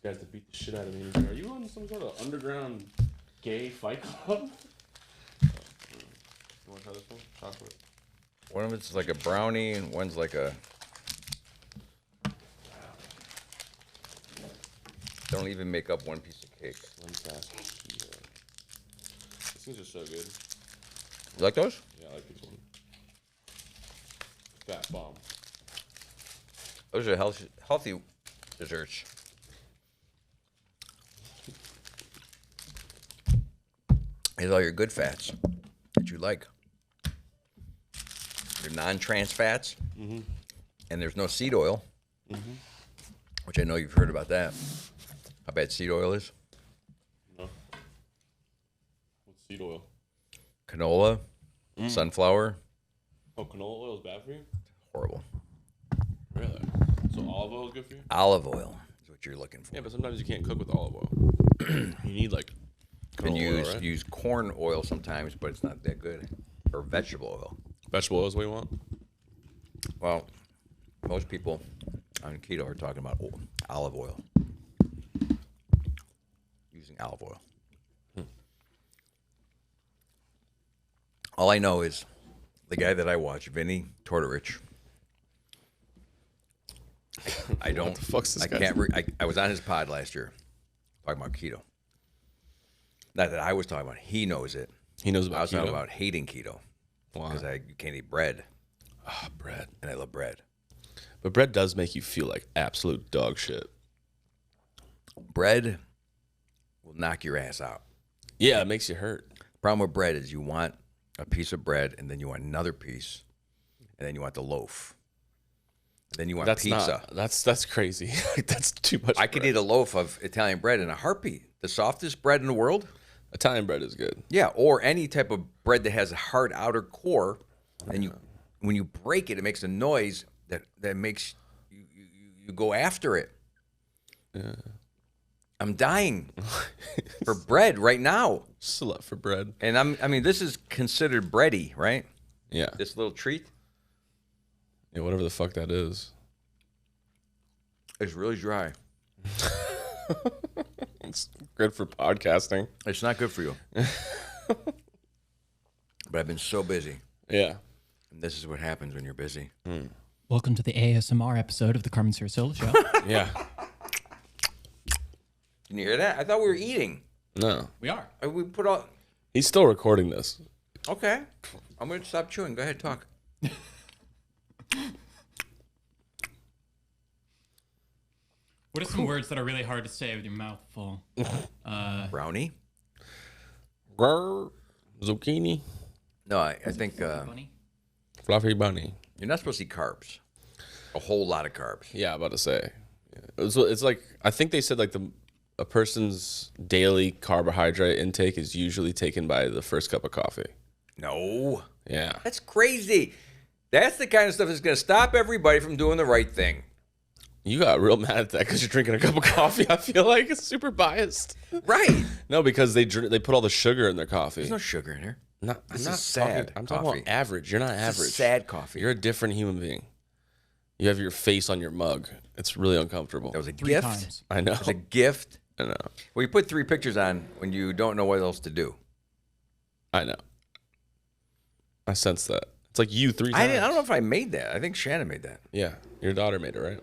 guys to beat the shit out of me. Are you on some sort of underground gay fight club? You want to try this one? Chocolate. One of it's like a brownie, and one's like a. Don't even make up one piece of cake. These things are so good. You like those? Yeah, I like these ones. Fat bomb. Those are healthy desserts. These are all your good fats that you like. Your non-trans fats, and there's no seed oil, which I know you've heard about that. How bad seed oil is? No. What's seed oil? Canola, sunflower. Oh, canola oil is bad for you? Horrible. Really? So olive oil is good for you? Olive oil is what you're looking for. Yeah, but sometimes you can't cook with olive oil. You need like And canola oil, right? use corn oil sometimes, but it's not that good. Or vegetable oil. Vegetable oil is what you want? Well, most people on keto are talking about olive oil. Using olive oil. All I know is the guy that I watch, Vinny Tortorich. I don't. What the fuck's this I guy? can't. I was on his pod last year, talking about keto. Not that I was talking about. He knows it. He knows I about was keto? talking about hating keto Why? because I can't eat bread, Ah, bread. and I love bread. But bread does make you feel like absolute dog shit. Bread will knock your ass out. Yeah, it makes you hurt. Problem with bread is you want a piece of bread, and then you want another piece, and then you want the loaf. And then you want pizza. That's crazy. That's too much. I could eat a loaf of Italian bread in a heartbeat. The softest bread in the world. Italian bread is good. Yeah, or any type of bread that has a hard outer core, and when you break it, it makes a noise that makes you go after it. Yeah. I'm dying for bread right now, Slut for bread. and I mean, this is considered bready, right? Yeah. This little treat. Yeah, whatever the fuck that is. It's really dry. It's good for podcasting. It's not good for you. But I've been so busy. Yeah. And this is what happens when you're busy. Welcome to the ASMR episode of the Carmen and Mike Show. Yeah. Can you hear that? I thought we were eating. No. We are. We put all. He's still recording this. Okay. I'm going to stop chewing. Go ahead, talk. What are some words that are really hard to say with your mouth full? Brownie? Grr. Zucchini. No, I think Bunny? Fluffy bunny. you're not supposed to eat carbs. A whole lot of carbs. Yeah, I'm about to say. Yeah. It's like, I think they said like a person's daily carbohydrate intake is usually taken by the first cup of coffee. No. Yeah. That's crazy. That's the kind of stuff that's going to stop everybody from doing the right thing. You got real mad at that because you're drinking a cup of coffee. I feel like it's super biased. Right. No, because they put all the sugar in their coffee. There's no sugar in here. I'm is not sad talking, I'm talking coffee. about average. You're not It's average. sad coffee. You're a different human being. You have your face on your mug. It's really uncomfortable. That was a 3 gift. times. I know. It was a gift. I know. Well, you put 3 pictures on when you don't know what else to do. I know. I sense that. It's like you 3 I times. don't know if I made that. I think Shannon made that. Yeah. Your daughter made it, right?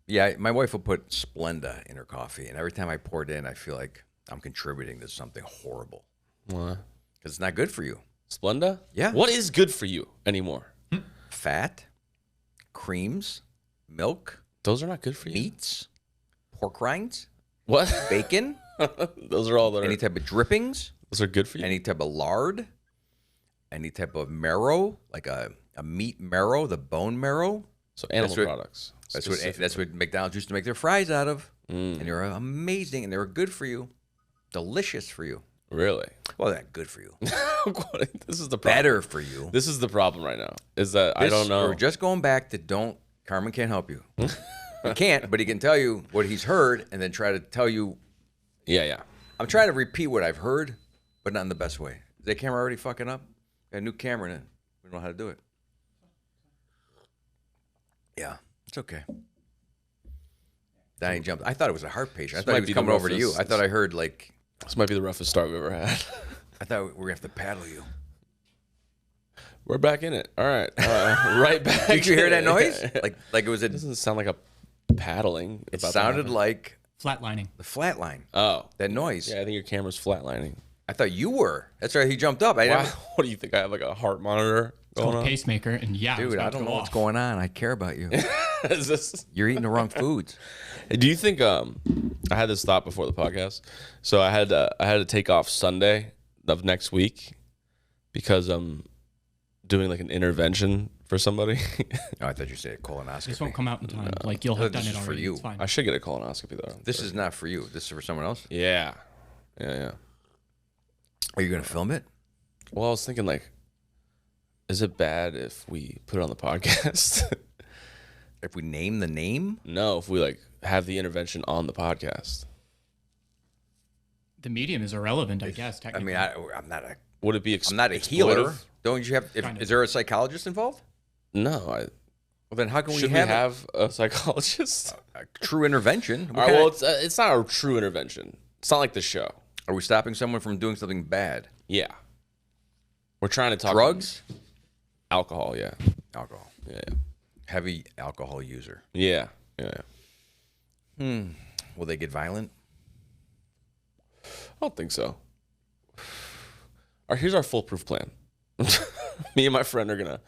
Yeah, my wife will put Splenda in her coffee, and every time I pour it in, I feel like I'm contributing to something horrible What? because it's not good for you. Splenda? Yeah. What is good for you anymore? Fat, creams, milk, Those are not good for you. meats, pork rinds, What? bacon, Those are all that are. any type of drippings, Those are good for you. any type of lard, any type of marrow, like a meat marrow, the bone marrow. So animal That's what- products. That's what McDonald's used to make their fries out of. And they're amazing, and they were good for you, delicious for you. Really? Well, not good for you, This is the problem. better for you. This is the problem right now. Is that I don't know. We're just going back to don't. Carmen can't help you. He can't, but he can tell you what he's heard, and then try to tell you. Yeah. I'm trying to repeat what I've heard, but not in the best way. Is that camera already fucking up? Got a new camera in it. We don't know how to do it. Yeah, it's okay. Then he jumped. I thought it was a heart patient. I This thought might he was be the coming over to you. roughest. I thought I heard like. This might be the roughest start we've ever had. I thought we were gonna have to paddle you. We're back in it. All right. Right back. Did you hear that in noise? it. Like it was a. It doesn't sound like a paddling. It about to sounded happen. like Flatlining. the flat line. Oh. That noise. Yeah, I think your camera's flatlining. I thought you were. That's right. He jumped up. I Wow. never. What do you think? I have like a heart monitor It's going called on? pacemaker, and yeah, Dude, I don't know what's going on. I care about you. Is this... You're eating the wrong foods. Do you think I had this thought before the podcast? So I had to take off Sunday of next week because I'm doing like an intervention for somebody. Oh, I thought you said colonoscopy. This won't come out in time. Like you'll have This done is it for already. you. It's fine. I should get a colonoscopy though. This is not for you. This is for someone else. Yeah. Are you gonna film it? Well, I was thinking like, is it bad if we put it on the podcast? If we name the name? No, if we like have the intervention on the podcast. The medium is irrelevant, I guess. I Technically. mean, I'm not a. Would it be? I'm not a healer. exploitive? Don't you have? Kind of. Is there a psychologist involved? No. Well, then how can Should we have a psychologist? a true intervention? All right, well, it's not a true intervention. It's not like the show. Are we stopping someone from doing something bad? Yeah. We're trying to talk Drugs? alcohol. Yeah. Alcohol. Yeah. Heavy alcohol user. Yeah. Will they get violent? I don't think so. All right, here's our foolproof plan. Me and my friend are gonna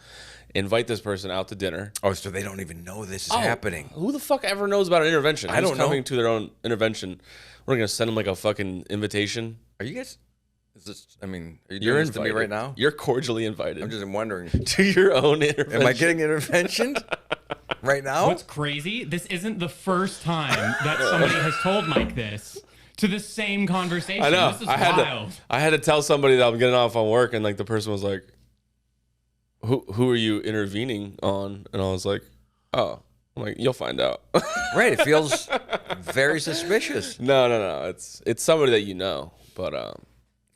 invite this person out to dinner. Oh, so they don't even know this is happening. Who the fuck ever knows about an intervention? I don't Who's know. coming to their own intervention. We're gonna send them like a fucking invitation. Are you guys? Is this? I mean, are you You're doing this invited to me right now? You're cordially invited. I'm just wondering. to your own intervention. Am I getting intervention right now? What's crazy? This isn't the first time that somebody has told Mike this to the same conversation. I know. This is I wild. had to tell somebody that I'm getting off on work, and like the person was like, "Who are you intervening on?" And I was like, "Oh, I'm like, you'll find out." Right. It feels very suspicious. No. It's somebody that you know, but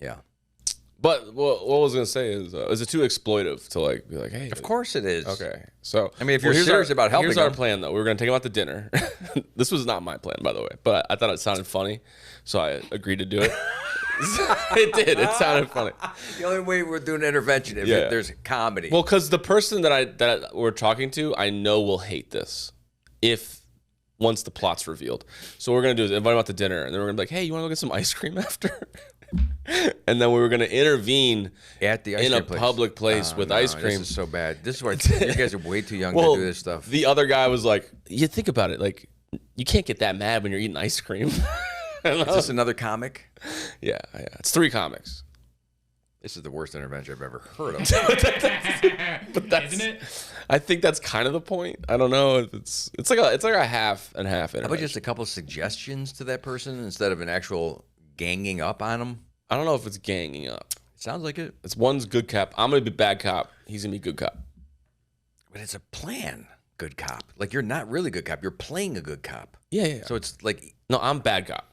Yeah. But what I was gonna say is it too exploitive to like be like, hey, Of course it is. okay. So I mean, if you're here's serious about helping here's our them. plan though. We were gonna take them out to dinner. This was not my plan, by the way, but I thought it sounded funny, so I agreed to do it. It did. It sounded funny. The only way we're doing intervention if Yeah. there's comedy. Well, because the person that we're talking to, I know will hate this if once the plot's revealed. So what we're gonna do is invite them out to dinner, and then we're gonna be like, hey, you want to go get some ice cream after? And then we were gonna intervene at the ice in cream a place. public place with ice cream. This is so bad. This is why you guys are way too young Well, to do this stuff. the other guy was like, you think about it, like you can't get that mad when you're eating ice cream. Is this another comic? Yeah. It's 3 comics. This is the worst intervention I've ever heard of. Isn't it? I think that's kind of the point. I don't know if it's like a half and half. How about just a couple suggestions to that person instead of an actual ganging up on them? I don't know if it's ganging up. Sounds like it. It's one's good cop. I'm gonna be bad cop. He's gonna be good cop. But it's a plan, good cop. Like you're not really good cop. You're playing a good cop. Yeah. So it's like No, I'm bad cop.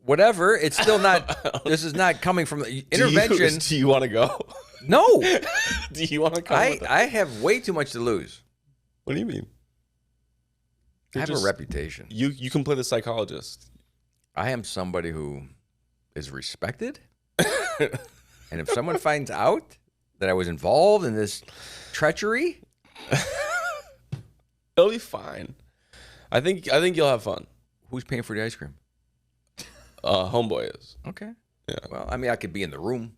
whatever. It's still not. This is not coming from the intervention. Do you want to go? No. Do you want to come? with us? I have way too much to lose. What do you mean? I have a reputation. You can play the psychologist. I am somebody who is respected. And if someone finds out that I was involved in this treachery, It'll be fine. I think you'll have fun. who's paying for the ice cream? Homeboy is. Okay. Yeah. Well, I mean, I could be in the room.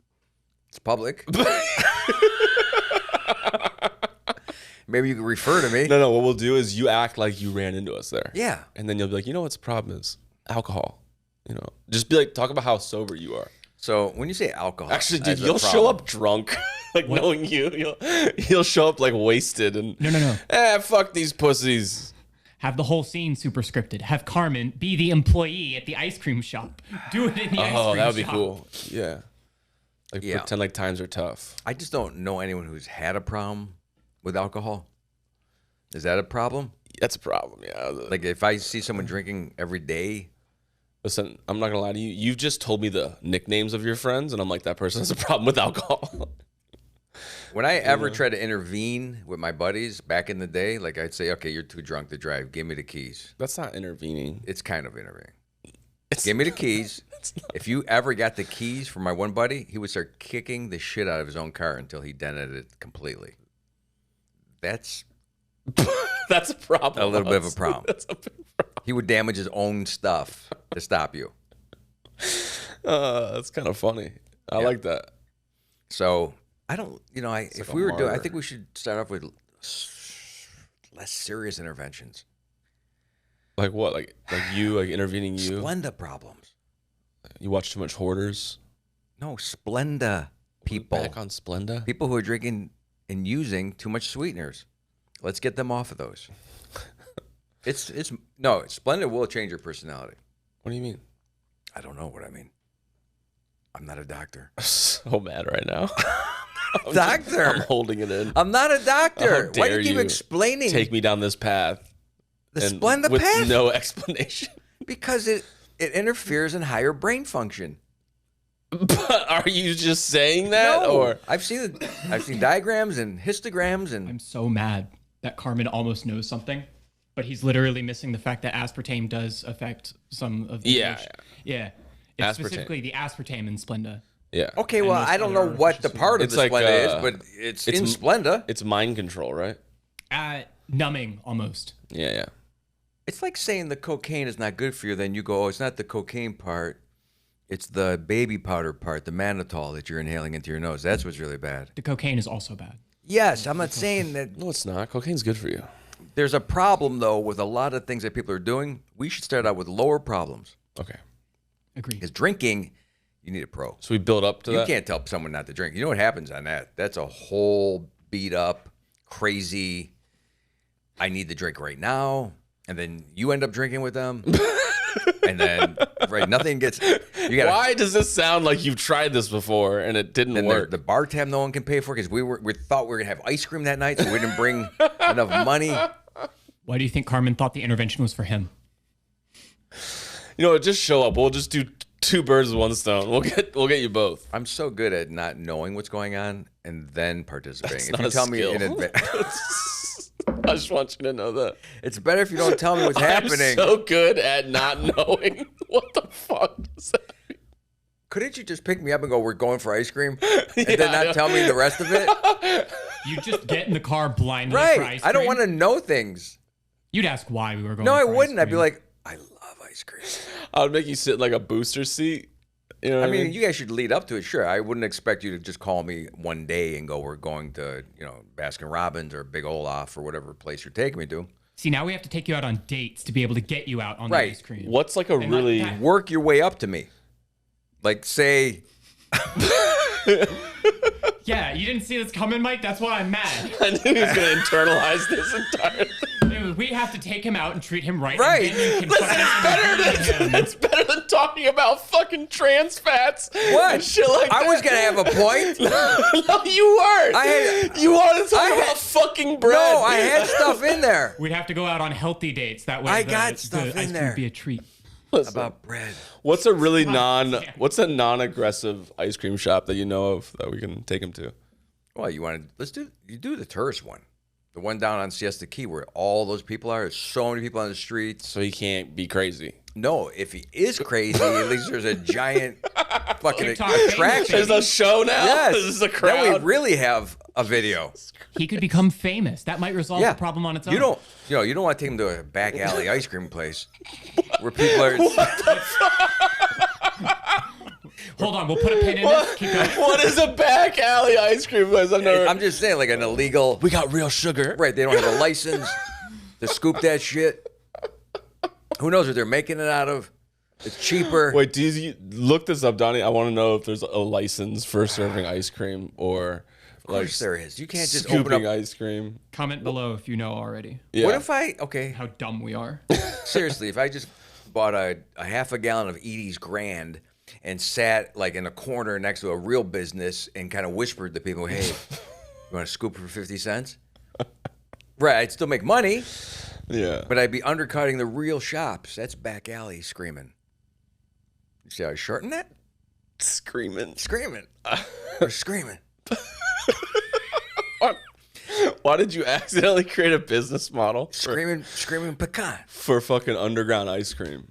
It's public. Maybe you could refer to me. No. What we'll do is you act like you ran into us there. Yeah. And then you'll be like, you know what's the problem is? Alcohol. You know, just be like, talk about how sober you are. So when you say alcohol, Actually, dude, as a you'll show problem- up drunk. Like knowing you'll show up like wasted and No. fuck these pussies. Have the whole scene super scripted. Have Carmen be the employee at the ice cream shop. Do it in the ice cream shop. Oh, that would be cool. Yeah. Like Yeah. pretend like times are tough. I just don't know anyone who's had a problem with alcohol. Is that a problem? That's a problem. Yeah. Like if I see someone drinking every day, Listen, I'm not gonna lie to you. You've just told me the nicknames of your friends, and I'm like, that person has a problem with alcohol. When I ever try to intervene with my buddies back in the day, like I'd say, okay, you're too drunk to drive. Give me the keys. That's not intervening. It's kind of intervening. Give me the keys. If you ever got the keys from my one buddy, he would start kicking the shit out of his own car until he dented it completely. That's a problem. a little bit of a problem. That's a big problem. He would damage his own stuff to stop you. That's kind of funny. I like that. So I don't, if we were doing, I martyr. think we should start off with less serious interventions. Like what? Like you, like intervening you? Splenda problems. You watch too much Hoarders? No, Splenda people. Back on Splenda? People who are drinking and using too much sweeteners. Let's get them off of those. No, Splenda will change your personality. What do you mean? I don't know what I mean. I'm not a doctor. I'm so mad right now. I'm holding it in. I'm not a doctor. How Why do dare you keep you explaining Take me down this path. the and Splenda with path? no explanation. Because it interferes in higher brain function. But are you just saying that, No, or I've seen diagrams and histograms and I'm so mad that Carmen almost knows something, but he's literally missing the fact that aspartame does affect some of the Yeah. yeah. It's Aspartame. Specifically the aspartame in Splenda. yeah? okay. Well, those I don't know other what the artificial part of It's the like, Splenda is, but it's in Splenda. It's mind control, right? Numbing almost. Yeah. It's like saying the cocaine is not good for you. Then you go, oh, it's not the cocaine part. It's the baby powder part, the mannitol that you're inhaling into your nose. That's what's really bad. The cocaine is also bad. Yes, I'm not saying that. No, it's not. Cocaine's good for you. There's a problem, though, with a lot of things that people are doing. We should start out with lower problems. Okay. Agreed. Because drinking, you need a pro. So we build up to You that. can't tell someone not to drink. You know what happens on that? That's a whole beat up, crazy, I need the drink right now. And then you end up drinking with them. And then, right, nothing gets. You gotta, Why does this sound like you've tried this before and it didn't then work? the bar tab no one can pay for because we thought we were going to have ice cream that night, so we didn't bring enough money. Why do you think Carmen thought the intervention was for him? You know what? Just show up. We'll just do two birds with one stone. We'll get you both. I'm so good at not knowing what's going on and then participating. That's If you not a tell me skill. in advance. I just want you to know that. It's better if you don't tell me what's happening. I'm so good at not knowing. What the fuck does that mean? Couldn't you just pick me up and go, we're going for ice cream? And Yeah, then I know. not tell me the rest of it? You just get in the car blindly for ice Right. cream. I don't want to know things. You'd ask why we were going No, I for ice wouldn't. I'd be cream. like, I love ice cream. I would make you sit in like a booster seat. You know what I mean, you guys should lead up to it. Sure. I wouldn't expect you to just call me one day and go, we're going to, Baskin Robbins or Big Olaf or whatever place you're taking me to. See, now we have to take you out on dates to be able to get you out on the Right. ice cream. What's like a And really that- Work your way up to me. Like, say, Yeah, you didn't see this coming, Mike? That's why I'm mad. I knew he was going to internalize this entire thing. We have to take him out and treat him right. Right. And then you can Listen, fucking intervene him. it's better than talking about fucking trans fats. what? And shit like I that. was going to have a point. No, you weren't. You wanted to talk about fucking bread. No, I had stuff in there We'd have to go out on healthy dates. That way I the, got the stuff in ice cream there. would be a treat. Listen, about bread. what's a really what's a non-aggressive ice cream shop that you know of that we can take him to? Well, you do the tourist one. The one down on Siesta Key where all those people are. There's so many people on the streets. So he can't be crazy. No, if he is crazy, at least there's a giant fucking TikTok attraction. famous. There's a show now. Yes. This is a Then crowd. we really have a video. He could become famous. That might resolve Yeah. the problem on its own. You don't want to take him to a back alley ice cream place where people are. Hold on, we'll put a pin in this. Keep going. What is a back alley ice cream place? I've never. I'm just saying, like an illegal. we got real sugar. Right, they don't have a license to scoop that shit. Who knows what they're making it out of? It's cheaper. Wait, do you look this up, Donnie? I want to know if there's a license for serving ice cream or Of course there is. You can't just scooping open up. ice cream. Comment below if you know already Yeah. What if okay, how dumb we are. seriously, if I just bought a half a gallon of Edie's Grand and sat like in a corner next to a real business and kind of whispered to people, "Hey, you want to scoop for 50 cents?" Right, I'd still make money, Yeah. but I'd be undercutting the real shops. That's back alley screaming. You see how I shorten that? Screaming. Screaming. Or screaming. Why did you accidentally create a business model Screaming pecan. for fucking underground ice cream?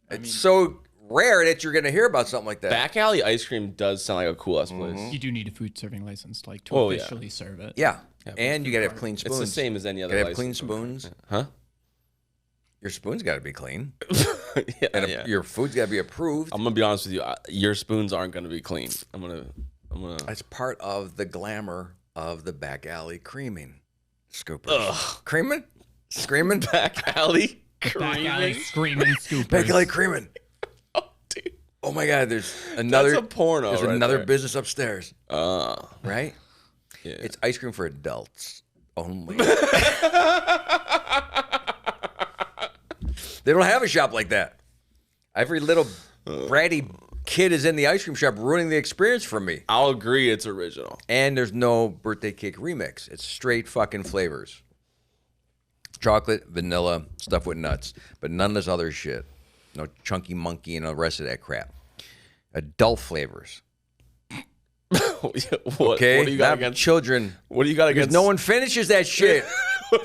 It's so rare that you're gonna hear about something like that. Back alley ice cream does sound like a cool ass place. You do need a food serving license to Oh, yeah. officially serve it. Yeah, and you gotta have clean spoons. It's the same as any other. You gotta have clean license. spoons. Huh? Your spoons gotta be clean. Yeah, And yeah. your food's gotta be approved. I'm gonna be honest with you. Your spoons aren't gonna be clean. I'm gonna. That's part of the glamour of the back alley creaming. Scoopers. Creaming? Screaming? Back alley Back alley creaming. screaming scoopers. Back alley creaming. Oh, dude. Oh my God, there's another. That's a porno. There's right another there. business upstairs. Right? Yeah. It's ice cream for adults only. They don't have a shop like that. Every little bratty kid is in the ice cream shop ruining the experience for me. I'll agree. It's original. And there's no birthday cake remix. It's straight fucking flavors. Chocolate, vanilla, stuff with nuts. But none of this other shit. No chunky monkey and the rest of that crap. Adult flavors. What, Okay? What do you got Not against children. What do you got Because against? no one finishes that shit.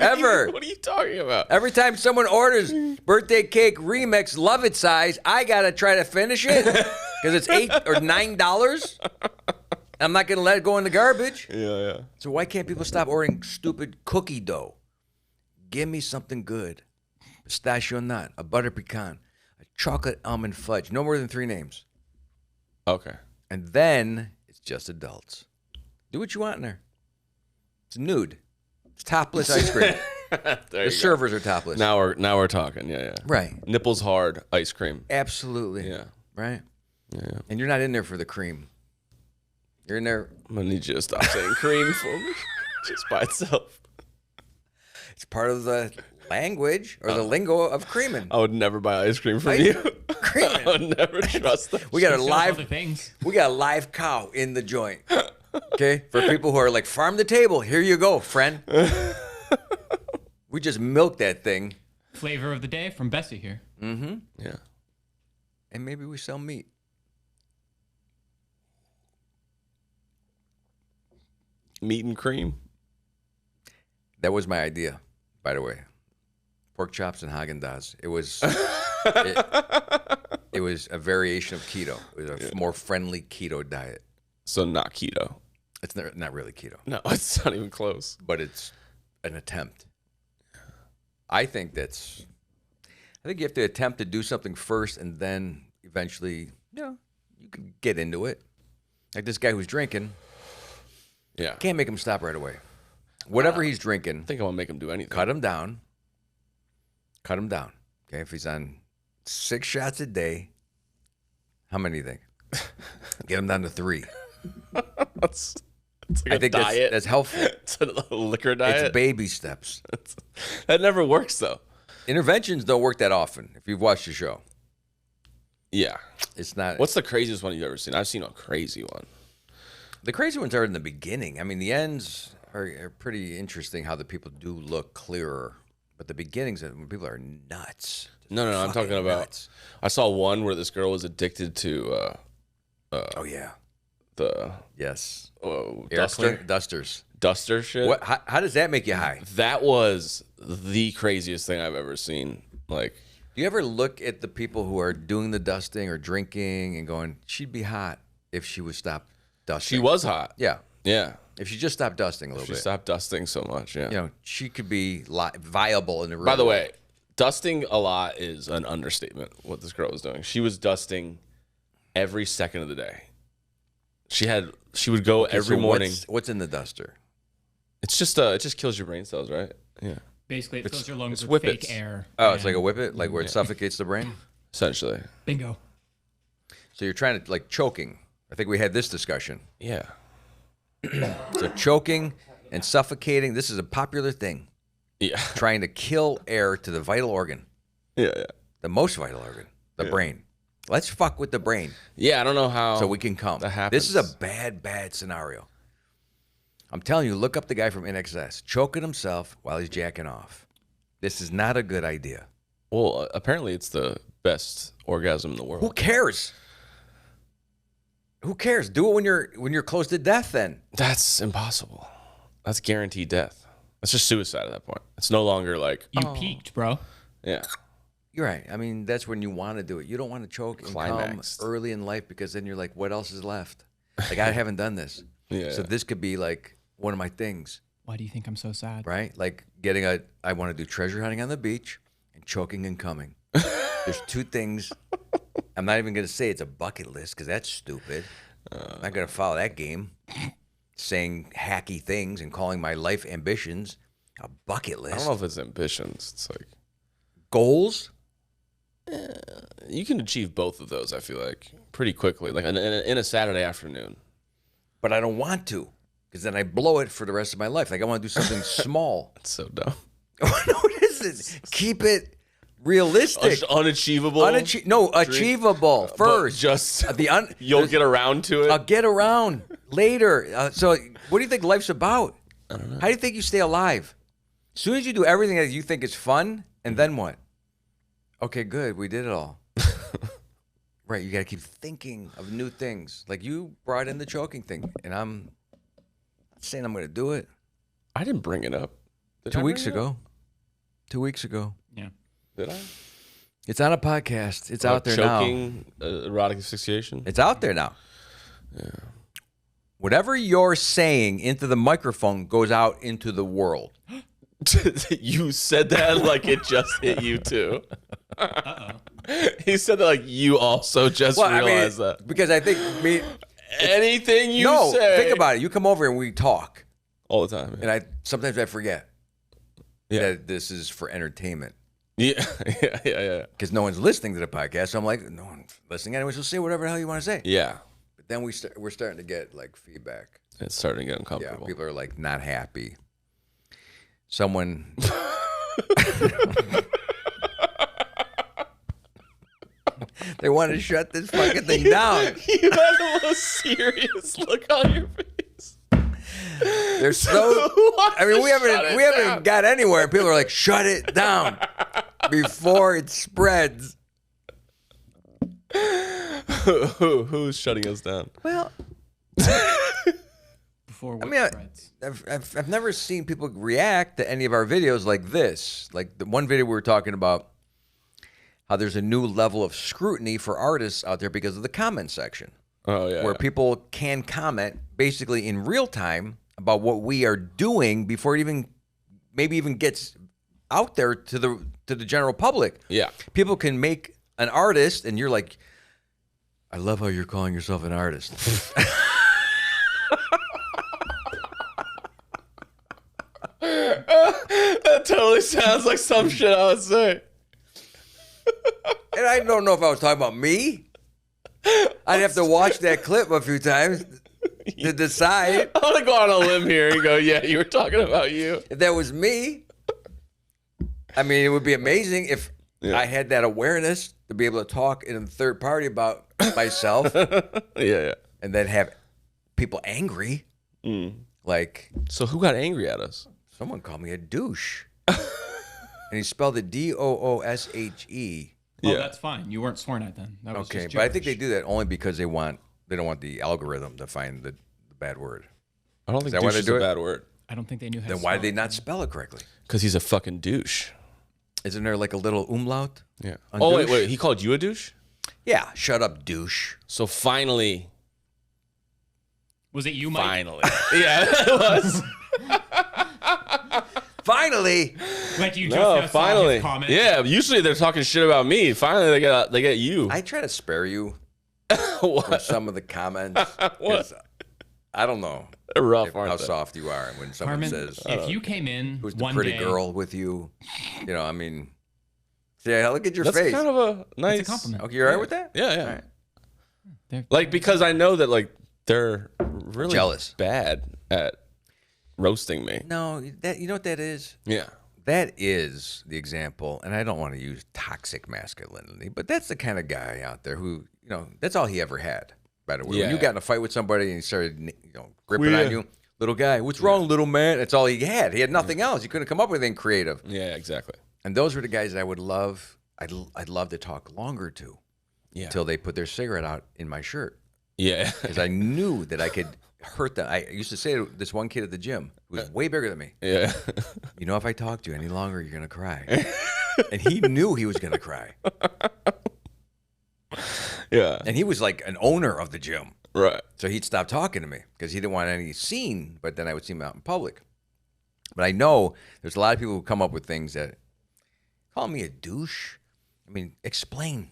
Ever. What are you talking about? Every time someone orders birthday cake remix, love it size, I gotta try to finish it because it's $8 or $9. I'm not gonna let it go in the garbage. Yeah. So why can't people stop ordering stupid cookie dough? Give me something good: pistachio nut, a butter pecan, a chocolate almond fudge. No more than 3 names. Okay. And then it's just adults. Do what you want in there. It's nude. It's topless ice cream. The servers are topless. Now we're talking. Yeah. Right. Nipples hard ice cream. Absolutely. Yeah. Right? Yeah. And you're not in there for the cream. You're in there. I'm gonna need you to stop saying cream for me, just by itself. It's part of the language or the lingo of creaming. I would never buy ice cream from Right? you. Creaming. I would never trust them. We got a Sells live other things. cow in the joint. Okay? For people who are like, farm the table. Here you go, friend. We just milked that thing. Flavor of the day from Bessie here. Yeah. And maybe we sell meat. Meat and cream. That was my idea, by the way. Pork chops and Haagen-Dazs. It was it was a variation of keto. It was a more friendly keto diet. So not keto. It's not really keto, No, it's not even close. but it's an attempt. I think you have to attempt to do something first and then eventually, you can get into it. Like this guy who's drinking, Yeah. can't make him stop right away. Whatever he's drinking, I think I want to make him do anything. cut him down. Cut him down. Okay, if he's on 6 shots a day, how many do you think? Get him down to 3. It's like I think that's helpful. It's a liquor diet. It's baby steps. That never works though. Interventions don't work that often. If you've watched the show, Yeah. it's not. What's the craziest one you've ever seen? I've seen a crazy one. The crazy ones are in the beginning. I mean, the ends are pretty interesting. How the people do look clearer, but the beginnings when people are nuts. No. I'm talking Fucking about. nuts. I saw one where this girl was addicted to Oh yeah. the Yes. duster Dusters. shit. What? How does that make you high? That was the craziest thing I've ever seen. Like, Do you ever look at the people who are doing the dusting or drinking and going, she'd be hot if she would stop dusting? she was hot. Yeah. Yeah. If she just stopped dusting a little She bit. stopped dusting so much. Yeah. You know, she could be viable in the real By the world. way, dusting a lot is an understatement. What this girl was doing, she was dusting every second of the day. She would go every So morning. What's in the duster? It's just it just kills your brain cells, right? Yeah, Basically, it fills your lungs it's with whippets. fake air. Oh, it's and- like a whippet, like where it suffocates the brain. essentially. Bingo. So you're trying to like choking. I think we had this discussion. Yeah, So choking and suffocating. This is a popular thing. yeah, Trying to kill air to the vital organ, yeah. the most vital organ, the brain. Let's fuck with the brain Yeah, I don't know how. so we can come. that happens. This is a bad scenario. I'm telling you, look up the guy from NXS choking himself while he's jacking off. This is not a good idea. Well, apparently it's the best orgasm in the Who world. cares? Who cares? Do it when you're close to death. Then That's impossible. That's guaranteed death. It's just suicide at that point. It's no longer like, You peaked, bro. yeah. You're right. I mean, that's when you want to do it. You don't want to choke and Climaxed. come early in life because then you're like, what else is left? Like, I haven't done this. Yeah. So this could be like one of my things, Why do you think I'm so sad? right? Like I want to do treasure hunting on the beach and choking and coming. There's two things. I'm not even going to say it's a bucket list because that's stupid. I'm not going to follow that game. Saying hacky things and calling my life ambitions a bucket list. I don't know if it's ambitions. It's like Goals? you can achieve both of those. I feel like pretty quickly, like in a Saturday afternoon. But I don't want to because then I blow it for the rest of my life. Like I want to do something small. It's so dumb. What is it? Keep it realistic. Unachievable. Achievable But first. just The you'll get around to it. I'll get around later. So, what do you think life's about? I don't know. How do you think you stay alive? As soon as you do everything that you think is fun, and then what? Okay, good. We did it all. Right. You got to keep thinking of new things. Like you brought in the choking thing, and I'm not saying I'm going to do it. I didn't bring it up. Did I 2 weeks bring it up? ago. 2 weeks ago. Yeah. Did I? It's on a podcast. It's out there now. Choking, erotic asphyxiation. It's out there now. Yeah. Whatever you're saying into the microphone goes out into the world. You said that like it just hit you too. He said that like you also just realized that. Because I think Anything you say. think about it. You come over and we talk, all the time. and I sometimes I forget Yeah. that this is for entertainment Yeah, yeah. because no one's listening to the podcast. So I'm like, no one's listening anyway. So say whatever the hell you want to say. Yeah. But then we're starting to get like feedback. It's starting to get Yeah, uncomfortable. people are like not happy. Someone. They want to shut this fucking thing down. You had the most serious look on your face. They're so. I mean, we haven't got anywhere. People are like, shut it down before it spreads. Who's shutting us down? Well, Before I what mean, spreads. I've never seen people react to any of our videos like this. Like the one video we were talking about, how there's a new level of scrutiny for artists out there because of the comment section. Oh yeah. Where people can comment basically in real time about what we are doing before it even gets out there to the general public. Yeah. People can make an artist, and you're like, I love how you're calling yourself an artist. That totally sounds like some shit I would say. And I don't know if I was talking about me. I'd have to watch that clip a few times to decide I want to go on a limb here and go, yeah, you were talking about you. if that was me. I mean, it would be amazing if I had that awareness to be able to talk in a third party about myself Yeah. and then have people angry. Like, So who got angry at us? someone called me a douche. And he spelled it Dooshe. Oh, Yeah. that's fine. You weren't sworn at then. That was Okay, just but I think they gibberish. do that only because they don't want the algorithm to find the bad word. I don't think that why douche they is do a it? bad word. I don't think they knew how Then to why spell did they it. not spell it correctly? Because he's a fucking douche. Isn't there like a little umlaut? Yeah. On Oh, douche? wait. He called you a douche? Yeah, shut up, douche. So finally. Was it you, Mike? Finally. Yeah, it was. Finally, Like you just No, now saw finally. his comment? Yeah, usually they're talking shit about me. Finally, they get you. I try to spare you What? from some of the comments. 'Cause I don't know They're rough, aren't how they? soft you are when someone Carmen, says, if you came in "Who's the one pretty day, girl with you?" You know, I mean, yeah, look at your That's face. kind of a nice it's a compliment. Okay, you all right with that? Yeah, yeah. All right. They're- Like because I know that like they're really Jealous. bad at roasting me. No, that you know what that is. Yeah. That is the example, and I don't want to use toxic masculinity, but that's the kind of guy out there who, you know, that's all he ever had. By the way, when you Yeah. got in a fight with somebody and he started, gripping Well, on yeah. you, little guy, what's wrong, little man? That's all he had. He had nothing else. He couldn't come up with anything creative. Yeah, exactly. And those were the guys that I would love. I'd love to talk longer to Yeah. until they put their cigarette out in my shirt Yeah. because I knew that I could hurt them. I used to say to this one kid at the gym who was way bigger than me, Yeah. you know, if I talk to you any longer, you're going to cry. And he knew he was going to cry. Yeah. And he was like an owner of the gym. Right. So he'd stop talking to me because he didn't want any scene, but then I would see him out in public. But I know there's a lot of people who come up with things that call me a douche. I mean, explain.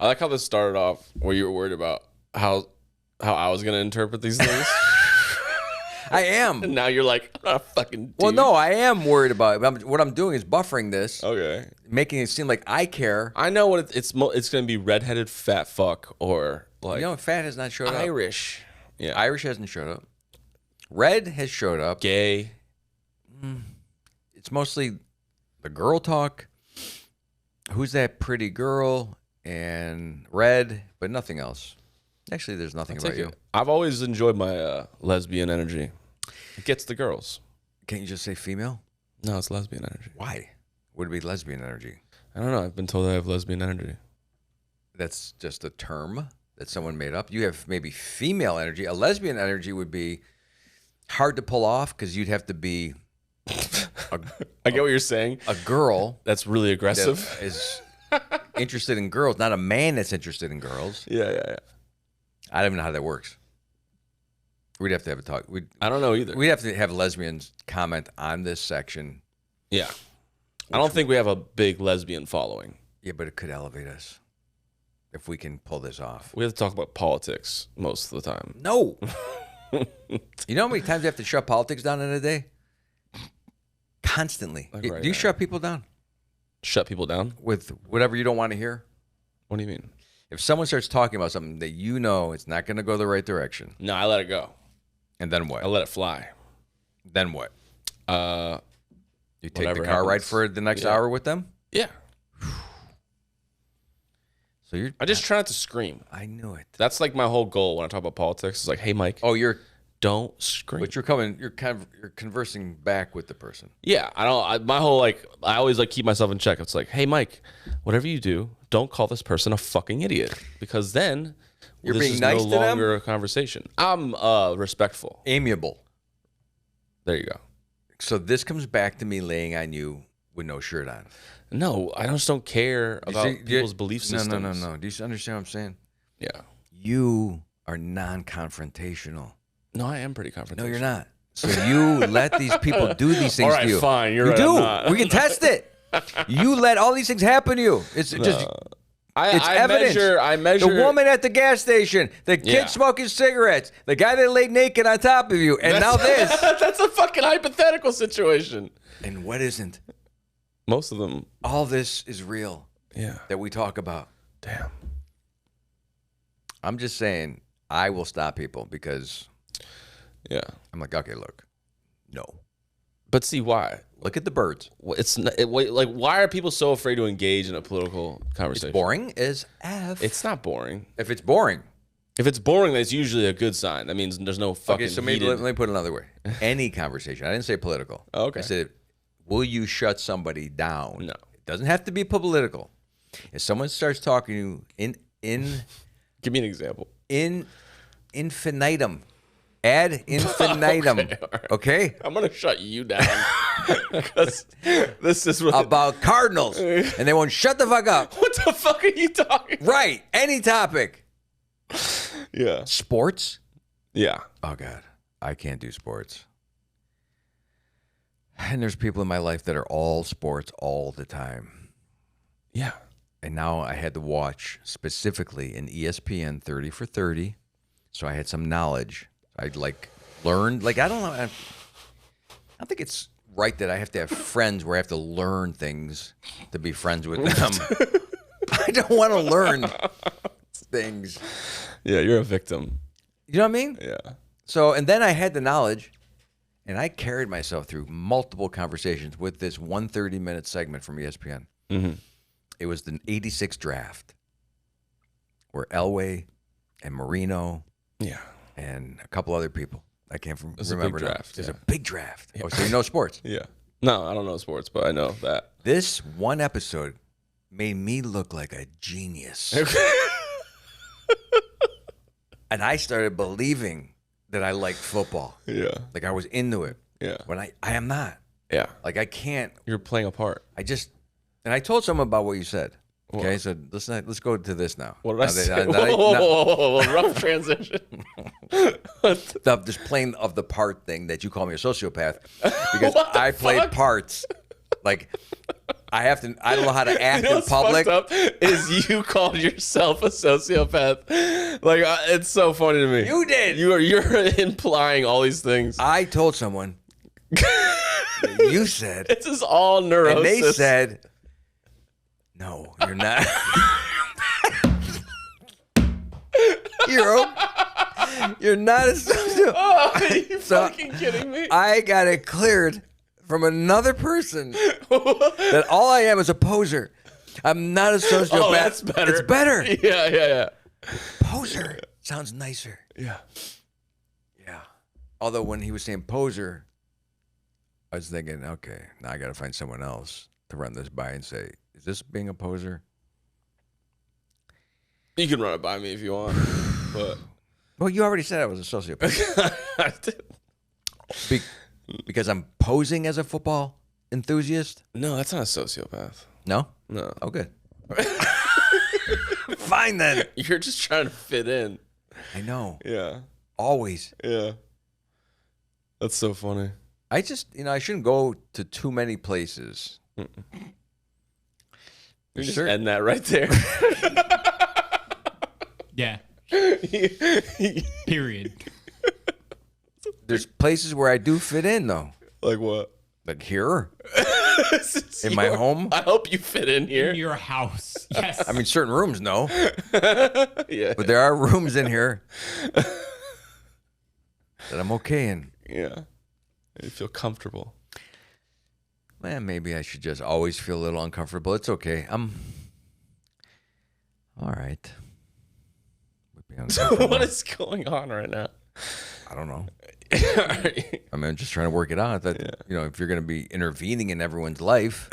I like how this started off where you were worried about how I was going to interpret these things. I am. And now you're like, I'm not a fucking dude. Well, no, I am worried about it. What I'm doing is buffering this, Okay. making it seem like I care. I know what it's going to be redheaded fat fuck or like You know, fat has not showed up. Irish. Yeah. Irish hasn't showed up. Red has showed up. Gay. It's mostly the girl talk. Who's that pretty girl? And red, but nothing else. Actually, there's nothing about you. I've always enjoyed my lesbian energy. It gets the girls. Can't you just say female? No, it's lesbian energy. Why would it be lesbian energy? I don't know. I've been told I have lesbian energy. That's just a term that someone made up. You have maybe female energy. A lesbian energy would be hard to pull off because you'd have to be I get what you're saying. a girl That's really that aggressive. is interested in girls, not a man that's interested in girls. Yeah. I don't even know how that works. We'd have to have a talk. I don't know either. We'd have to have lesbians comment on this section. Yeah. I don't think we have a big lesbian following. Yeah, but it could elevate us if we can pull this off. We have to talk about politics most of the time. No. You know how many times you have to shut politics down in a day? Constantly. Like Do right you now. shut people down Shut people down? with whatever you don't want to hear? What do you mean? If someone starts talking about something that you know it's not going to go the right direction, No, I let it go. and then what? I let it fly. Then what? You take Whatever the car ride happens. for the next Yeah. hour with them? Yeah. So you're. I just try not to scream. I knew it. That's like my whole goal when I talk about politics. It's like, hey, Mike, Oh, don't scream. but you're conversing back with the person. Yeah, my whole I always keep myself in check. It's like, hey, Mike, whatever you do, don't call this person a fucking idiot because then You're this being is nice no to them? longer a conversation. I'm respectful. Amiable. There you go. So this comes back to me laying on you with no shirt on. No, I just don't care You about see- people's belief systems. No. Do you understand what I'm saying? Yeah. You are non-confrontational. No, I am pretty confrontational. No, you're not. So you let these people do these things All right, to you. fine. You're you right, do. I'm not. We can test it. You let all these things happen to you. It's just it's I evidence. I measure. The woman at the gas station, the kid Yeah. smoking cigarettes, the guy that laid naked on top of you, and now this. That's a fucking hypothetical situation. And what isn't? Most of them. All this is real Yeah. that we talk about. Damn. I'm just saying, I will stop people because Yeah. I'm like, okay, look, no. But see why? Look at the birds. It's why are people so afraid to engage in a political conversation? It's boring as F. It's not boring. If it's boring. If it's boring, that's usually a good sign. That means there's no fucking. Okay, so maybe heated- let me put it another way. Any conversation. I didn't say political. Oh, okay. I said, will you shut somebody down? No. It doesn't have to be political. If someone starts talking to you Give me an example. in infinitum, ad infinitum, Okay, all right. okay? I'm gonna shut you down because this is really. About cardinals, and they won't shut the fuck up. What the fuck are you talking? Right, any topic. Yeah. Sports? Yeah. Oh, God. I can't do sports. And there's people in my life that are all sports all the time. Yeah. And now I had to watch specifically an ESPN 30 for 30. So I had some knowledge. I'd learned. I don't know. I don't think it's right that I have to have friends where I have to learn things to be friends with them. I don't want to learn things. Yeah. You're a victim. You know what I mean? Yeah. So, and then I had the knowledge, and I carried myself through multiple conversations with this 130-minute segment from ESPN. Mm-hmm. It was the 86 draft where Elway and Marino Yeah. and a couple other people, I can't was a big remember now. draft, It was yeah. a big draft. Oh, so you know sports. Yeah. No, I don't know sports, but I know that. This one episode made me look like a genius. And I started believing that I liked football. Yeah. Like I was into it. Yeah. When I am not. Yeah. Like I can't. You're playing a part. And I told someone about what you said. Okay, so let's go to this now. What did I Now say? that I- Whoa, rough transition. This playing of the part thing that you call me a sociopath because What the I played fuck? parts. Like I don't know how to act You know in what's public. fucked up is you called yourself a sociopath. Like it's so funny to me. You did. You're implying all these things. I told someone. You said, It's just all neurosis. and they said, "No, you're not." You're not a sociopath. Oh, are you So, fucking kidding me? I got it cleared from another person that all I am is a poser. I'm not a sociopath. Oh, that's better. It's better. Yeah. Poser sounds nicer. Yeah. Yeah. Although when he was saying poser, I was thinking, okay, now I got to find someone else to run this by and say, is this being a poser? You can run it by me if you want, but Well, you already said I was a sociopath. Because I'm posing as a football enthusiast? No, that's not a sociopath. No? No. Oh, good. Fine then. You're just trying to fit in. I know. Yeah. Always. Yeah. That's so funny. I just, I shouldn't go to too many places. You just end that right there. Yeah. Period. There's places where I do fit in, though. Like what? Like here, in my home. I hope you fit in In here. your house. Yes. I mean, certain rooms, no. Yeah. But there are rooms in here that I'm okay in. Yeah. You feel comfortable. Man, maybe I should just always feel a little uncomfortable. It's okay. I'm all right. Would be uncomfortable. What is going on right now? I don't know. I mean, I'm just trying to work it out. That if you're going to be intervening in everyone's life,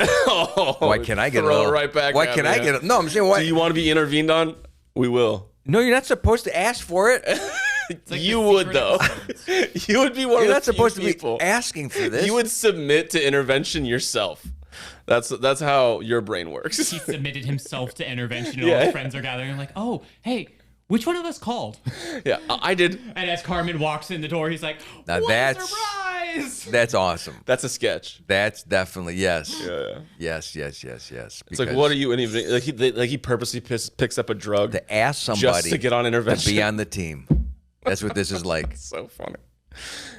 why can't I get throw a little, it right back? Why at can't me, I huh? get? No, I'm saying why. Do you want to be intervened on? We will. No, you're not supposed to ask for it. Like You the would secret though. episodes. You would be one You're of the not supposed to few be people. asking for this. You would submit to intervention yourself. That's how your brain works. He submitted himself to intervention, and Yeah. all his friends are gathering. Like, oh, hey, which one of us called? Yeah, I did. And as Carmen walks in the door, he's like, Now what that's- a surprise! That's awesome. That's a sketch. That's definitely yes. Yeah. Yes. It's like, what are you intervening? Like he purposely picks up a drug to ask somebody just to get on to intervention. be on the team? That's what this is like, So funny.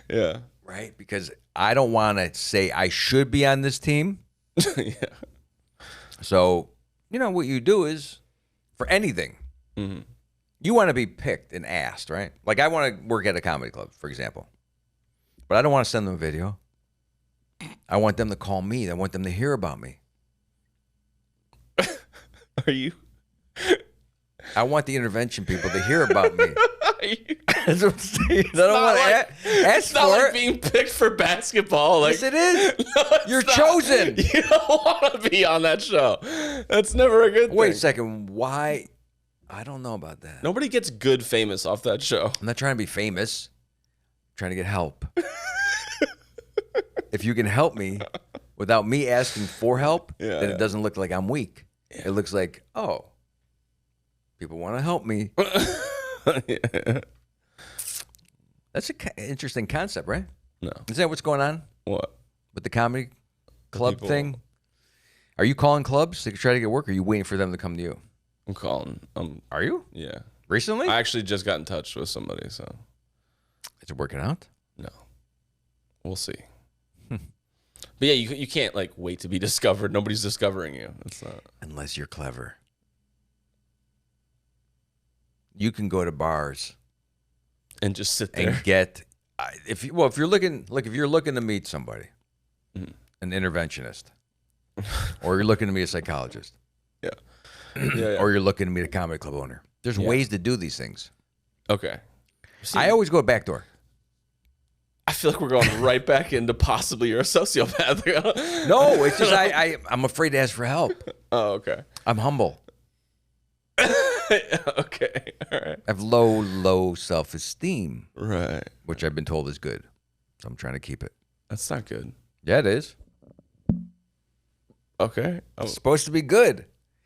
Yeah. right? Because I don't want to say I should be on this team. Yeah. So, what you do is for anything, you want to be picked and asked, right? Like I want to work at a comedy club, for example, but I don't want to send them a video. I want them to call me. I want them to hear about me. Are you? I want the intervention people to hear about me. Are you? That's what I'm saying. I don't want to ask It's not for like it. being picked for basketball. Like Yes, it is. No, it's You're not. chosen. You don't want to be on that show. That's never a good thing. Wait a second. Why? I don't know about that. Nobody gets good famous off that show. I'm not trying to be famous. I'm trying to get help. If you can help me without me asking for help, then it doesn't look like I'm weak. It looks like, oh, people want to help me. Yeah. That's an interesting concept, right? No. Is that what's going on What? with the comedy club people- thing? Are you calling clubs to try to get work, or are you waiting for them to come to you? I'm calling. Are you? Yeah. Recently? I actually just got in touch with somebody, so Is it working out? no. We'll see. But yeah, you can't like wait to be discovered. Nobody's discovering you. It's not. Unless you're clever. You can go to bars And just sit there. and get if you're looking to meet somebody, an interventionist, or you're looking to meet a psychologist, Yeah. Yeah. or you're looking to meet a comedy club owner. There's ways to do these things. Okay. See, I always go back door. I feel like we're going right back into possibly you're a sociopath. No, it's just I'm afraid to ask for help. Oh, okay. I'm humble. Okay. All right. I have low self-esteem, Right. which I've been told is good. So I'm trying to keep it. That's not good. Yeah, it is. Okay. It's supposed to be good.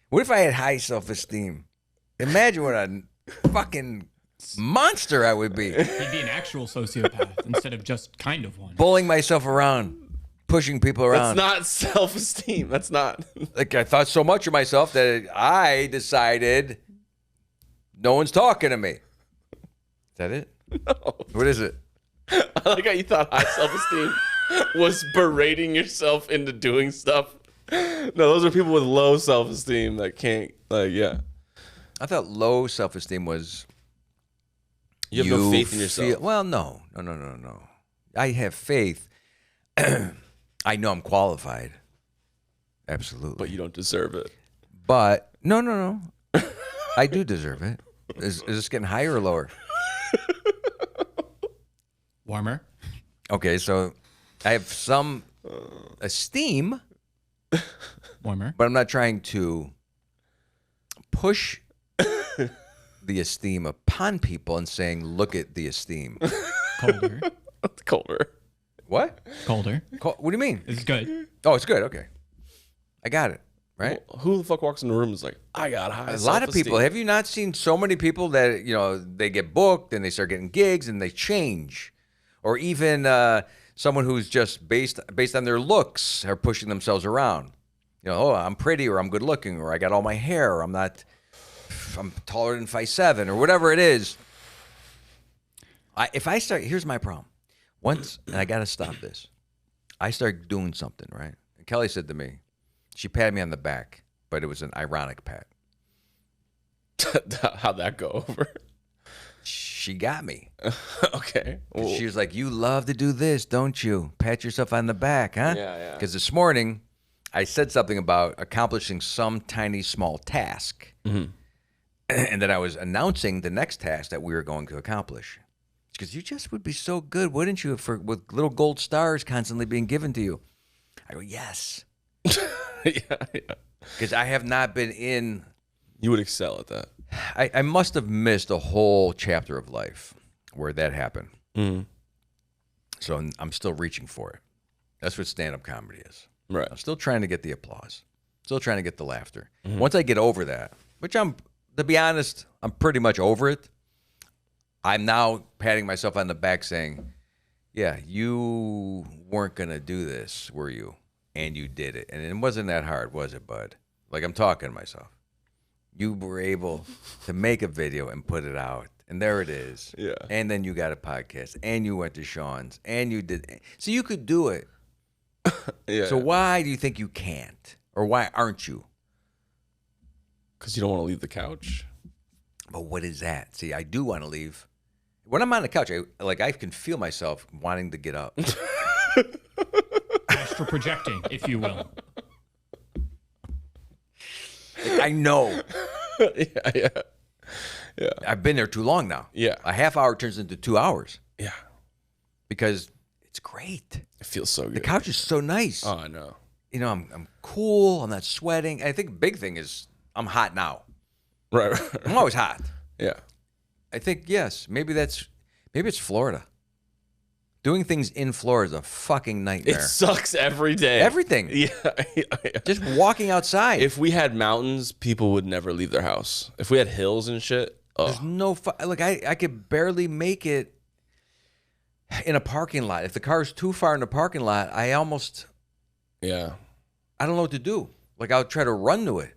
What if I had high self-esteem? Imagine what a fucking monster I would be. He'd be an actual sociopath instead of just kind of one. Bullying myself around, pushing people around. That's not self-esteem. That's not. Like I thought so much of myself that I decided no one's talking to me. Is that it? No. What is it? I like how you thought high self-esteem was berating yourself into doing stuff. No, those are people with low self-esteem that can't, yeah. I thought low self-esteem was You have no faith in yourself. Well, no. I have faith. I know I'm qualified. Absolutely. But you don't deserve it. But no. I do deserve it. Is this getting higher or lower? Warmer. Okay, so I have some esteem, Warmer. but I'm not trying to push the esteem upon people and saying, look at the esteem. Colder. Colder. What? Colder. What do you mean? It's good. Oh, it's good. Okay. I got it. Right? Well, who the fuck walks in the room and is like, I got high A lot of people. Have you not seen so many people that, they get booked and they start getting gigs and they change? Or even someone who's just based on their looks are pushing themselves around. Oh, I'm pretty, or I'm good looking, or I got all my hair, or I'm taller than 5'7", or whatever it is. Here's my problem. Once, and I got to stop this. I start doing something, right? And Kelly said to me, she patted me on the back, but it was an ironic pat. How'd that go over? She got me. Okay. She was like, you love to do this, don't you? Pat yourself on the back, huh? Yeah. Because this morning, I said something about accomplishing some tiny, small task. Mm-hmm. And then I was announcing the next task that we were going to accomplish. Because you just would be so good, wouldn't you, with little gold stars constantly being given to you? I go, yes. Yeah. Because I have not been in... You would excel at that. I must have missed a whole chapter of life where that happened. Mm. So I'm still reaching for it. That's what stand-up comedy is. Right. I'm still trying to get the applause. Still trying to get the laughter. Mm-hmm. Once I get over that, which to be honest, I'm pretty much over it. I'm now patting myself on the back saying, yeah, you weren't going to do this, were you? And you did it. And it wasn't that hard, was it, bud? Like, I'm talking to myself. You were able to make a video and put it out. And there it is. Yeah. And then you got a podcast. And you went to Sean's. And you did. So you could do it. Yeah. So why do you think you can't? Or why aren't you? Because you don't want to leave the couch. But what is that? See, I do want to leave. When I'm on the couch, I can feel myself wanting to get up. Astral projecting, if you will. I know. Yeah. I've been there too long now. Yeah. A half hour turns into 2 hours. Yeah. Because it's great. It feels so good. The couch is so nice. Oh, I know. I'm cool. I'm not sweating. I think the big thing is I'm hot now. Right. I'm always hot. Yeah. I think, yes, maybe it's Florida. Doing things in Florida is a fucking nightmare. It sucks every day. Everything. Yeah. Just walking outside. If we had mountains, people would never leave their house. If we had hills and shit, There's no I could barely make it in a parking lot. If the car's too far in the parking lot, I don't know what to do. Like, I'll try to run to it.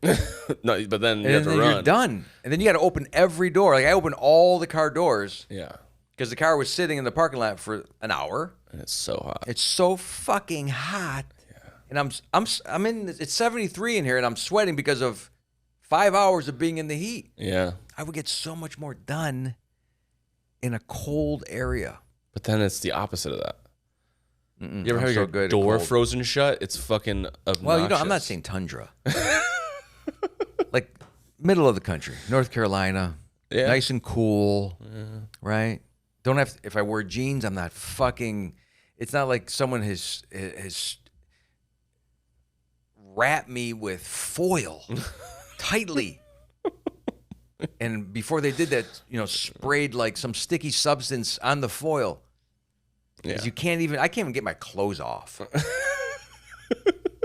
No, but then you And have to then run. you're done. And then you got to open every door. Like, I opened all the car doors Yeah. because the car was sitting in the parking lot for an hour. And it's so hot. It's so fucking hot. Yeah. And I'm in. It's 73 in here, and I'm sweating because of 5 hours of being in the heat. Yeah. I would get so much more done in a cold area. But then it's the opposite of that. Mm-mm, You ever I'm have so your good at door cold. frozen shut? It's fucking obnoxious. Well, I'm not saying tundra. Like middle of the country, North Carolina, Yeah. nice and cool, right? Don't have. If I wear jeans, I'm not fucking. It's not like someone has wrapped me with foil tightly, and And before they did that, sprayed like some sticky substance on the foil. Yeah. I can't even get my clothes off.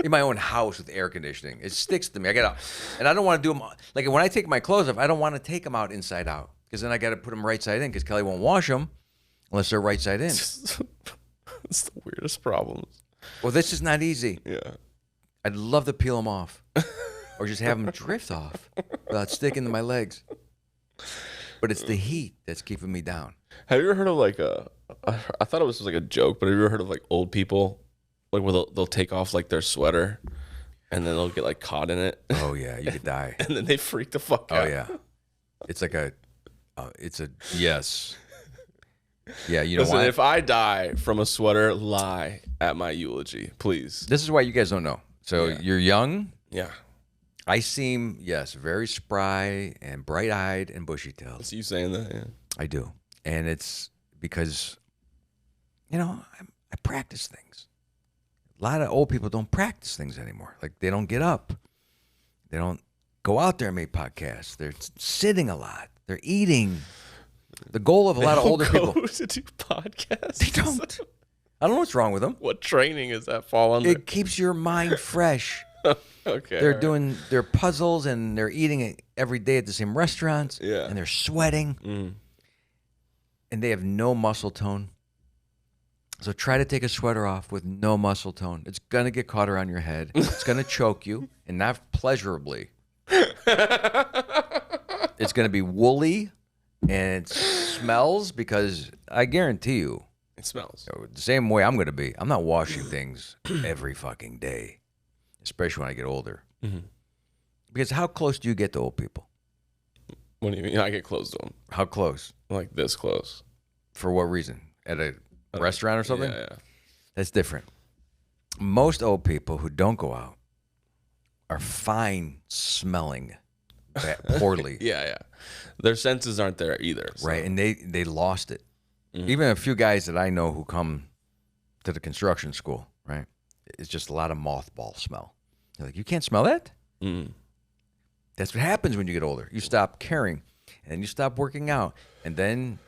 In my own house with air conditioning. It sticks to me. And I don't want to do them, like when I take my clothes off, I don't want to take them out inside out. Because then I got to put them right side in because Kelly won't wash them unless they're right side in. It's the weirdest problems. Well, this is not easy. Yeah. I'd love to peel them off or just have them drift off without sticking to my legs. But it's the heat that's keeping me down. Have you ever heard of like I thought it was like a joke, but have you ever heard of like old people, like where they'll take off like their sweater and then they'll get like caught in it? Oh, yeah. You could die. And then they freak the fuck out. Oh, yeah. It's like yes. Yeah, you know Listen, why? if I die from a sweater, lie at my eulogy, please. This is why you guys don't know. So you're young. Yeah. I seem, yes, very spry and bright-eyed and bushy-tailed. That's you saying that, yeah. I do. And it's because, I practice things. A lot of old people don't practice things anymore. Like, they don't get up. They don't go out there and make podcasts. They're sitting a lot. They're eating. The goal of a lot of older people. to do podcasts. They don't. I don't know what's wrong with them. What training does that fall under? It keeps your mind fresh. Okay. They're doing their puzzles and they're eating it every day at the same restaurants. Yeah. And they're sweating. Mm. And they have no muscle tone. So try to take a sweater off with no muscle tone. It's going to get caught around your head. It's going to choke you, and not pleasurably. It's going to be woolly, and it smells because I guarantee you. It smells. The same way I'm going to be. I'm not washing things every fucking day, especially when I get older. Mm-hmm. Because how close do you get to old people? What do you mean? I get close to them. How close? Like this close. For what reason? At a restaurant or something? Yeah. That's different. Most old people who don't go out are fine smelling poorly. Yeah. Their senses aren't there either. So. Right, and they lost it. Mm-hmm. Even a few guys that I know who come to the construction school, right? It's just a lot of mothball smell. You're like, you can't smell that? Mm. That's what happens when you get older. You stop caring, and you stop working out, and then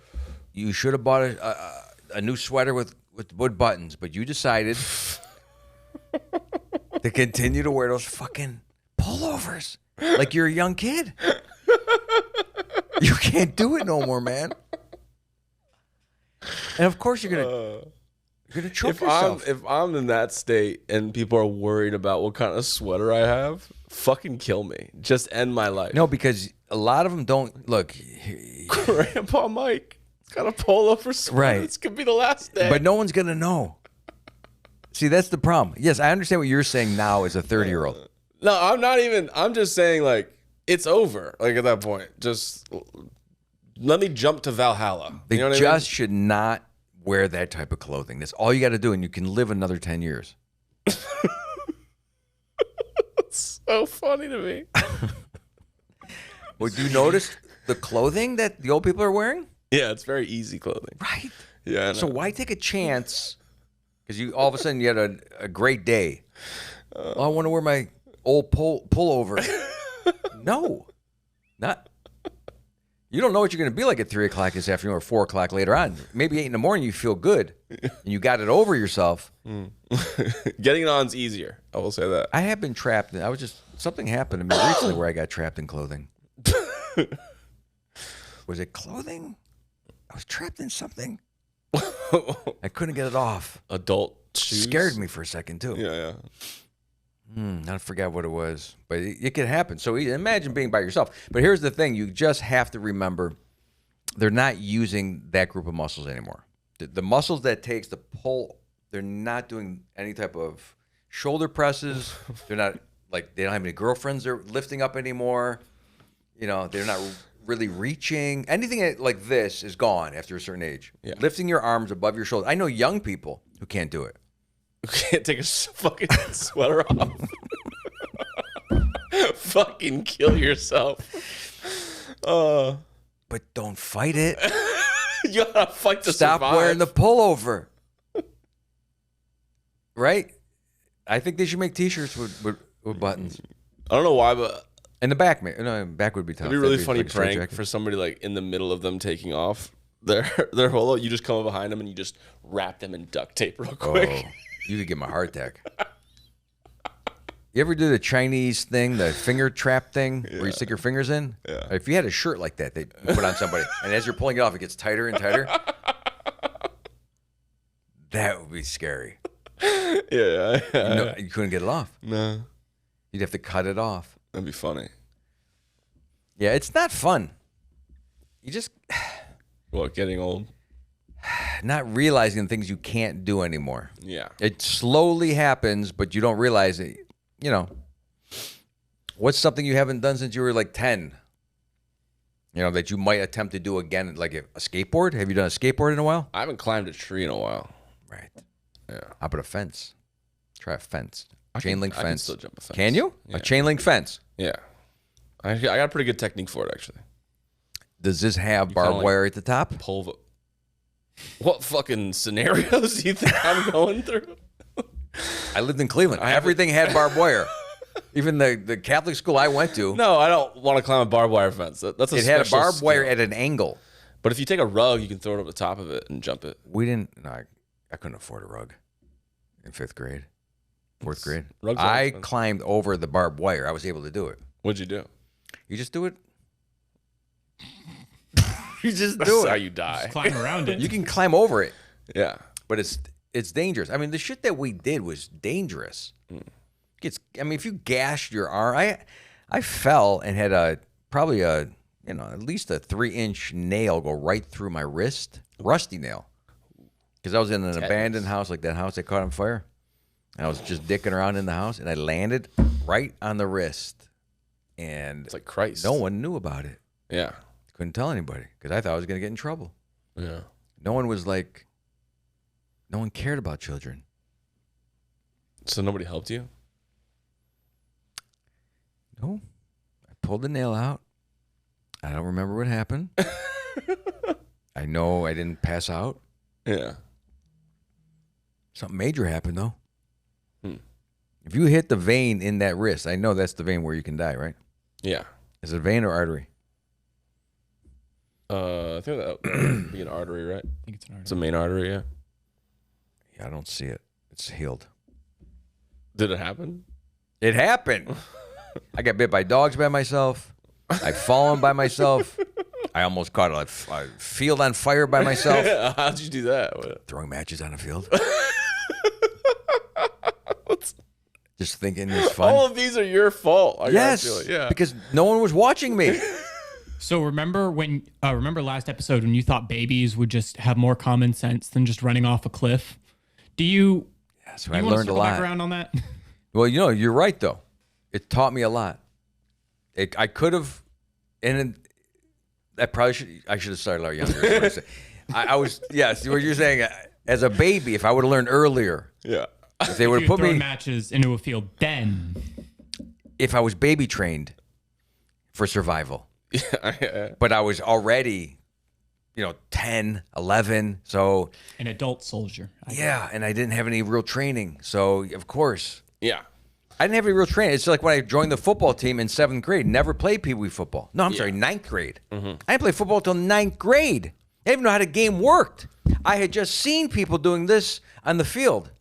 you should have bought a new sweater with wood buttons, but you decided to continue to wear those fucking pullovers like you're a young kid. You can't do it no more, man. And of course you're gonna choke yourself. If I'm in that state and people are worried about what kind of sweater I have, fucking kill me. Just end my life. No, because a lot of them don't look. Grandpa Mike got a pullover sweater. Right. This could be the last day. But no one's gonna know. See, that's the problem. Yes, I understand what you're saying now as a 30-year-old. No, I'm not even. I'm just saying, like, it's over. Like, at that point, just let me jump to Valhalla. They You know what just I mean? should not wear that type of clothing. That's all you got to do, and you can live another 10 years. It's so funny to me. Well, do you notice the clothing that the old people are wearing? Yeah, it's very easy clothing. Right. Yeah. I know. So why take a chance? Because you all of a sudden you had a great day. I want to wear my old pullover. No, not. You don't know what you're going to be like at 3 o'clock this afternoon or 4 o'clock later on. Maybe 8 in the morning you feel good and you got it over yourself. Getting it on's easier. I will say that. I have been trapped. Something happened to me recently where I got trapped in clothing. Was it clothing? I was trapped in something. I couldn't get it off. Adult shoes. Scared me for a second too. Yeah. I forgot what it was, but it can happen. So imagine being by yourself. But here's the thing: you just have to remember, they're not using that group of muscles anymore. The muscles that takes the pull, they're not doing any type of shoulder presses. They're not like they don't have any girlfriends they're lifting up anymore. You know, they're not really reaching. Anything like this is gone after a certain age. Yeah. Lifting your arms above your shoulder. I know young people who can't do it. You can't take a fucking sweater off. Fucking kill yourself. But don't fight it. You gotta fight to Stop survive. wearing the pullover. Right? I think they should make T-shirts with buttons. I don't know why, but And the back, back would be tough. It'd be a really That'd funny like a straight prank jacket. for somebody like in the middle of them taking off their holo. You just come up behind them and you just wrap them in duct tape real quick. Oh, you could give him a heart attack. You ever do the Chinese thing, the finger trap thing, where you stick your fingers in? Yeah. If you had a shirt like that, they put on somebody, and as you're pulling it off, it gets tighter and tighter. That would be scary. Yeah. No, you couldn't get it off. No. You'd have to cut it off. That'd be funny. Yeah, it's not fun. You just What, getting old? not realizing things you can't do anymore. Yeah. It slowly happens, but you don't realize it. You know, what's something you haven't done since you were like 10? You know, that you might attempt to do again, like a skateboard? Have you done a skateboard in a while? I haven't climbed a tree in a while. Right. Yeah. How about a fence? Try a fence. I Chain can- link I can fence. still jump a fence. Can you? Yeah. A chain link fence. Yeah. I got a pretty good technique for it, actually. Does this have kinda barbed like- wire at the top? What fucking scenarios do you think I'm going through? I lived in Cleveland. Everything had barbed wire. Even the Catholic school I went to, No, I don't want to climb a barbed wire fence. That's a it had a special barbed wire skill. at an angle. But if you take a rug, you can throw it over the top of it and jump it. We didn't. No, I couldn't afford a rug in 5th grade, 4th grade. Rugs are I expensive. climbed over the barbed wire. I was able to do it. What'd you do? You just do it. You just That's do how it. you die. Climb around it. You can climb over it, Yeah. but it's dangerous. I mean, the shit that we did was dangerous. If you gashed your arm, I fell and had probably at least a 3-inch nail go right through my wrist, rusty nail, because I was in an abandoned house, like that house that caught on fire. And I was just dicking around in the house, and I landed right on the wrist, and It's like Christ. no one knew about it. Yeah. Couldn't tell anybody because I thought I was going to get in trouble. Yeah. No one cared about children. So nobody helped you? No, I pulled the nail out. I don't remember what happened. I know I didn't pass out. Yeah. Something major happened, though. If you hit the vein in that wrist, I know that's the vein where you can die, right? Yeah. Is it a vein or artery? I think that would be an artery, right? I think it's an It's a main artery, yeah. Yeah, I don't see it. It's healed. Did it happen? It happened. I got bit by dogs by myself. I've fallen by myself. I almost caught a field on fire by myself. How'd you do that? Throwing matches on a field. Just thinking it's fun. All of these are your fault. I Yes, gotta feel it. Yeah. because no one was watching me. So remember last episode when you thought babies would just have more common sense than just running off a cliff? Do you? Yes, Do I you want to learned a circle back lot. around on that? Well, you're right though. It taught me a lot. I could have, and I probably should. I should have started a lot younger. is what I say. I was yes. What you're saying, as a baby, if I would have learned earlier, Yeah. if they would You have put throw me, matches into a field, then if I was baby trained for survival, Yeah. but I was already, 10, 11, so an adult soldier. yeah, and I didn't have any real training, so of course. Yeah. I didn't have any real training. It's like when I joined the football team in 7th grade, never played Pee Wee football. No, I'm sorry, 9th grade. I didn't play football until 9th grade. I didn't even know how the game worked. I had just seen people doing this on the field,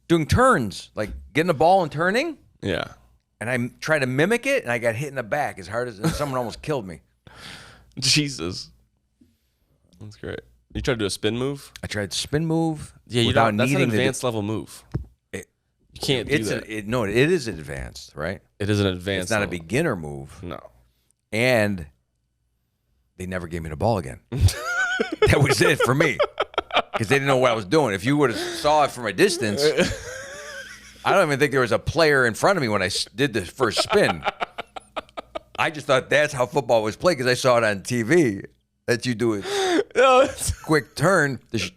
doing turns, like getting the ball and turning, Yeah. and I tried to mimic it, and I got hit in the back as hard as, and someone almost killed me. Jesus. That's great. You tried to do a spin move? I tried to spin move Yeah, without that's an needing advanced level move. You can't do that. it is advanced, right? It is an advanced It's not a level. beginner move. No. And they never gave me the ball again. That was it for me. Because they didn't know what I was doing. If you would have saw it from a distance, I don't even think there was a player in front of me when I did the first spin. I just thought that's how football was played because I saw it on TV. That you do a No, it's, quick turn to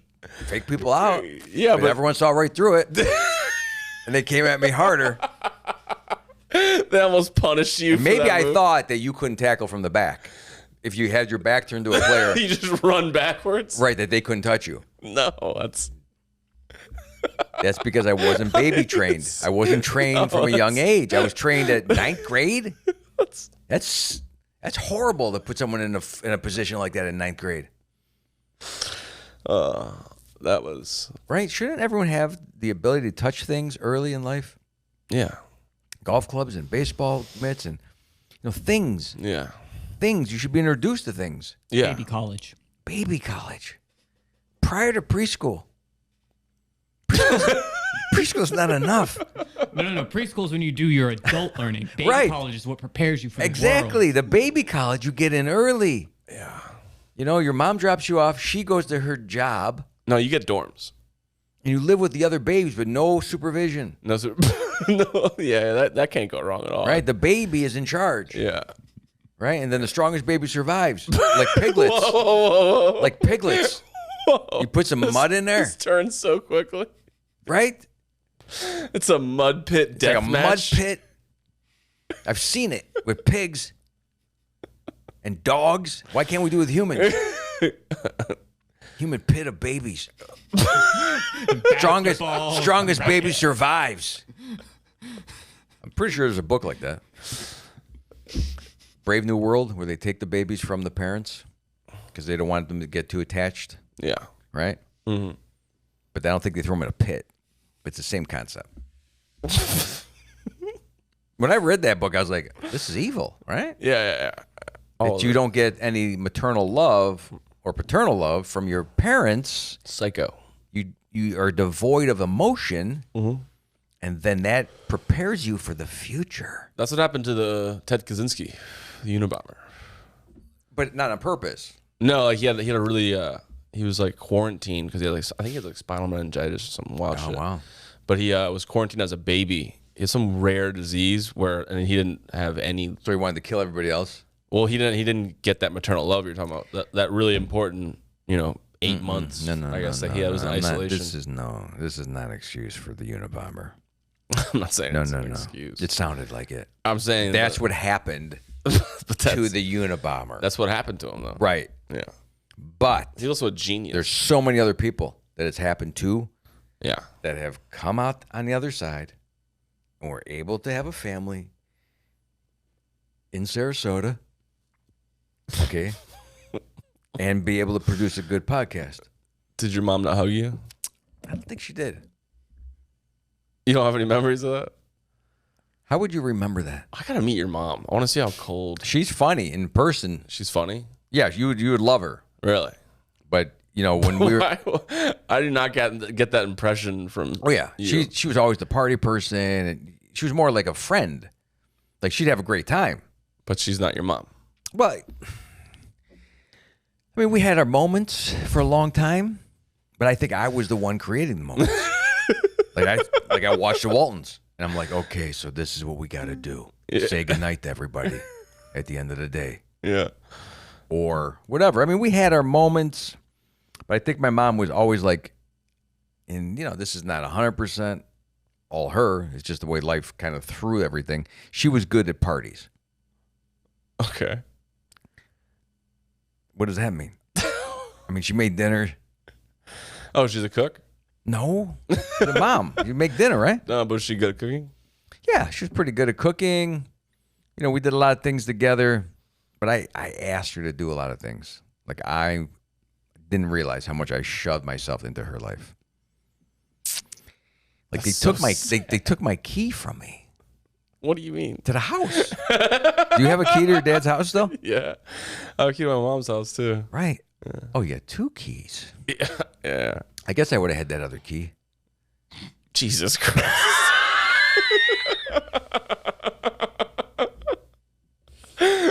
fake people out. yeah, but everyone saw right through it. And they came at me harder. they almost punished you. For Maybe that I move. thought that you couldn't tackle from the back. If you had your back turned to a player, you just run backwards. right, that they couldn't touch you. No, that's That's because I wasn't baby trained. I wasn't trained from a young age. I was trained at 9th grade. That's horrible to put someone in a position like that in 9th grade. That was Right? Shouldn't everyone have the ability to touch things early in life? yeah. Golf clubs and baseball mitts and things. Yeah. Things. You should be introduced to things. Yeah. Baby college. Baby college. Prior to preschool. Preschool's not enough. No. Preschool's when you do your adult learning. Baby Right. college is what prepares you for the Exactly. world. The baby college you get in early. Yeah. Your mom drops you off. She goes to her job. No, you get dorms. And you live with the other babies with no supervision. No, no, yeah, that can't go wrong at all. Right? The baby is in charge. Yeah. Right? And then the strongest baby survives. Like piglets. Whoa. Like piglets. You put some mud in there. This turns so quickly. Right? It's a mud pit It's like a death mud match. pit. I've seen it with pigs and dogs. Why can't we do it with humans? Human pit of babies. Basketball, Strongest baby racket. survives. I'm pretty sure there's a book like that. Brave New World, where they take the babies from the parents because they don't want them to get too attached, Yeah. right? Mm-hmm. But I don't think they throw them in a pit. It's the same concept. When I read that book, I was like, this is evil, right? Yeah. That you don't get any maternal love or paternal love from your parents. Psycho. You are devoid of emotion, and then that prepares you for the future. That's what happened to the Ted Kaczynski, the Unabomber. But not on purpose. No, like he had a really he was like quarantined because he had I think he had like spinal meningitis or some wild shit. Oh, wow. But he was quarantined as a baby. He had some rare disease and he didn't have any. So he wanted to kill everybody else? Well, he didn't get that maternal love you're talking about. That really important, 8 months. No, I guess that he was in isolation. This is not an excuse for the Unabomber. I'm not saying it's an excuse. It sounded like it. I'm saying That's what happened but to the Unabomber. That's what happened to him, though. Right. Yeah. But He's also a genius. there's so many other people that it's happened to yeah. that have come out on the other side and were able to have a family in Sarasota, okay, and be able to produce a good podcast. Did your mom not hug you? I don't think she did. You don't have any memories of that? How would you remember that? I gotta meet your mom. I want to see how cold. She's funny in person. She's funny. Yeah, you would love her. Really? But when we were, I did not get that impression from. oh yeah, you. she was always the party person, and she was more like a friend. Like she'd have a great time. But she's not your mom. Well, I mean, we had our moments for a long time, but I think I was the one creating the moments. like I watched the Waltons, and I'm like, okay, so this is what we got to do. Say goodnight to everybody at the end of the day. Yeah. Or whatever. I mean, we had our moments, but I think my mom was always like, and this is not 100% all her. It's just the way life kind of threw everything. She was good at parties. Okay. What does that mean? I mean, she made dinner. Oh, she's a cook? No, the mom. You make dinner, right? No, but is she good at cooking? Yeah, she was pretty good at cooking. We did a lot of things together, but I asked her to do a lot of things. Like I didn't realize how much I shoved myself into her life. Like they took my key from me. What do you mean? To the house. Do you have a key to your dad's house still? Yeah. I have a key to my mom's house too. Right. Yeah. Oh, yeah, 2 keys. Yeah. I guess I would have had that other key. Jesus Christ.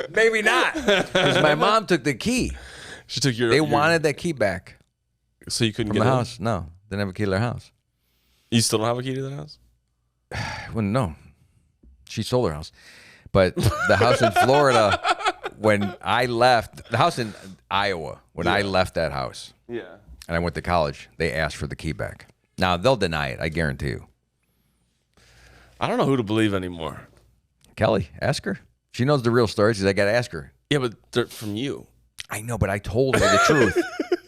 Maybe not. Because my mom took the key. She took your. They wanted that key back So you couldn't from get the in? house. No, didn't have a key to their house. You still don't have a key to the house? Well, no. She sold her house. But the house in Florida, when I left, the house in Iowa, when I left that house Yeah. and I went to college, they asked for the key back. Now, they'll deny it, I guarantee you. I don't know who to believe anymore. Kelly, ask her. She knows the real story. She's like, I got to ask her. Yeah, but they're from you. I know, but I told her the truth.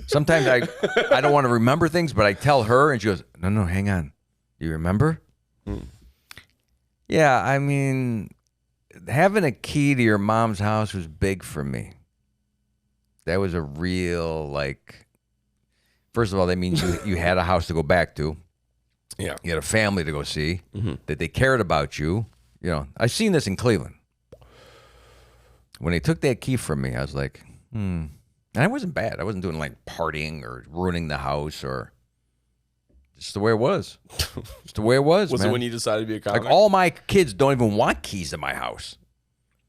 Sometimes I don't want to remember things, but I tell her, and she goes, no, hang on. You remember? Yeah, I mean, having a key to your mom's house was big for me. That was a real, like, first of all, that means you had a house to go back to. Yeah. You had a family to go see, that they cared about you. You know, I've seen this in Cleveland. When they took that key from me, I was like, And I wasn't bad. I wasn't doing like partying or ruining the house or just the way it was. Just the way it was, Was man. it when you decided to be a comic? Like, all my kids don't even want keys to my house.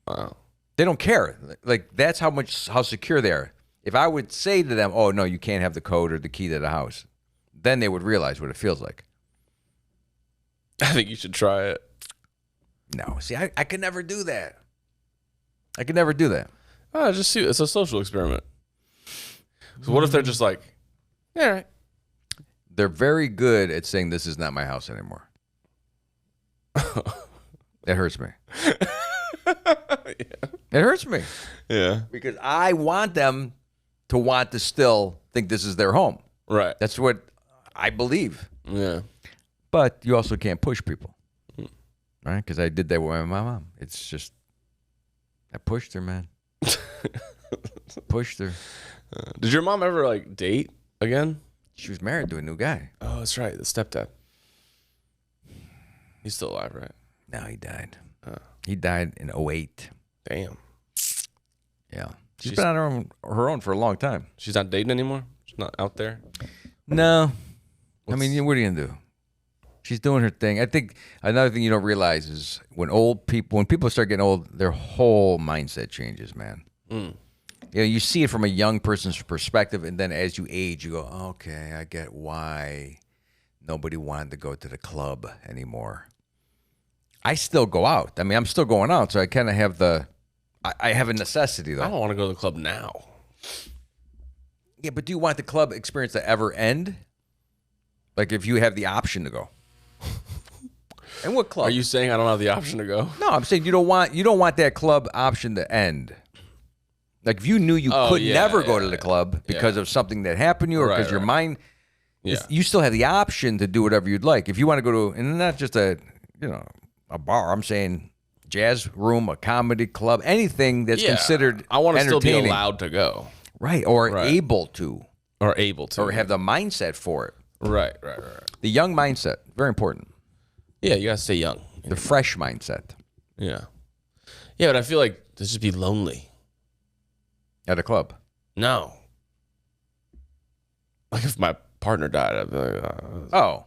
Wow. They don't care. Like, that's how secure they are. If I would say to them, oh, no, you can't have the code or the key to the house, then they would realize what it feels like. I think you should try it. No, see, I could never do that. I could never do that. Oh, just see. It's a social experiment. So what if they're just like, yeah, all right. They're very good at saying, this is not my house anymore. That hurts me. It hurts me. Yeah. Because I want them to want to still think this is their home. Right. That's what I believe. Yeah. But you also can't push people. Right? Because I did that with my mom. It's just, I pushed her, man. Pushed her. Did your mom ever like date again? She was married to a new guy. Oh, that's right. The stepdad. He's still alive, right? No, he died. He died in 2008. Damn. Yeah. She's been on her own for a long time. She's not dating anymore? She's not out there? No. I mean, what are you going to do? She's doing her thing. I think another thing you don't realize is when people start getting old, their whole mindset changes, man. You know, you see it from a young person's perspective, and then as you age, you go, okay, I get why nobody wanted to go to the club anymore. I still go out. I mean, I'm still going out, so I kind of have I have a necessity, though. I don't want to go to the club now. Yeah, but do you want the club experience to ever end? Like, if you have the option to go. And what club? Are you saying I don't have the option to go? No, I'm saying you don't want that club option to end. Like, if you knew you could never go to the club because of something that happened to you or because your mind, you still have the option to do whatever you'd like. If you want to go to, and not just a bar, I'm saying jazz room, a comedy club, anything that's considered I want to still be entertaining. allowed to go. Right, or able to. Or able to. Or have the mindset for it. Right. The young mindset, very important. Yeah, you got to stay young. The fresh mindset. Yeah. Yeah, but I feel like this would be lonely. At a club. No. Like if my partner died, I'd be like,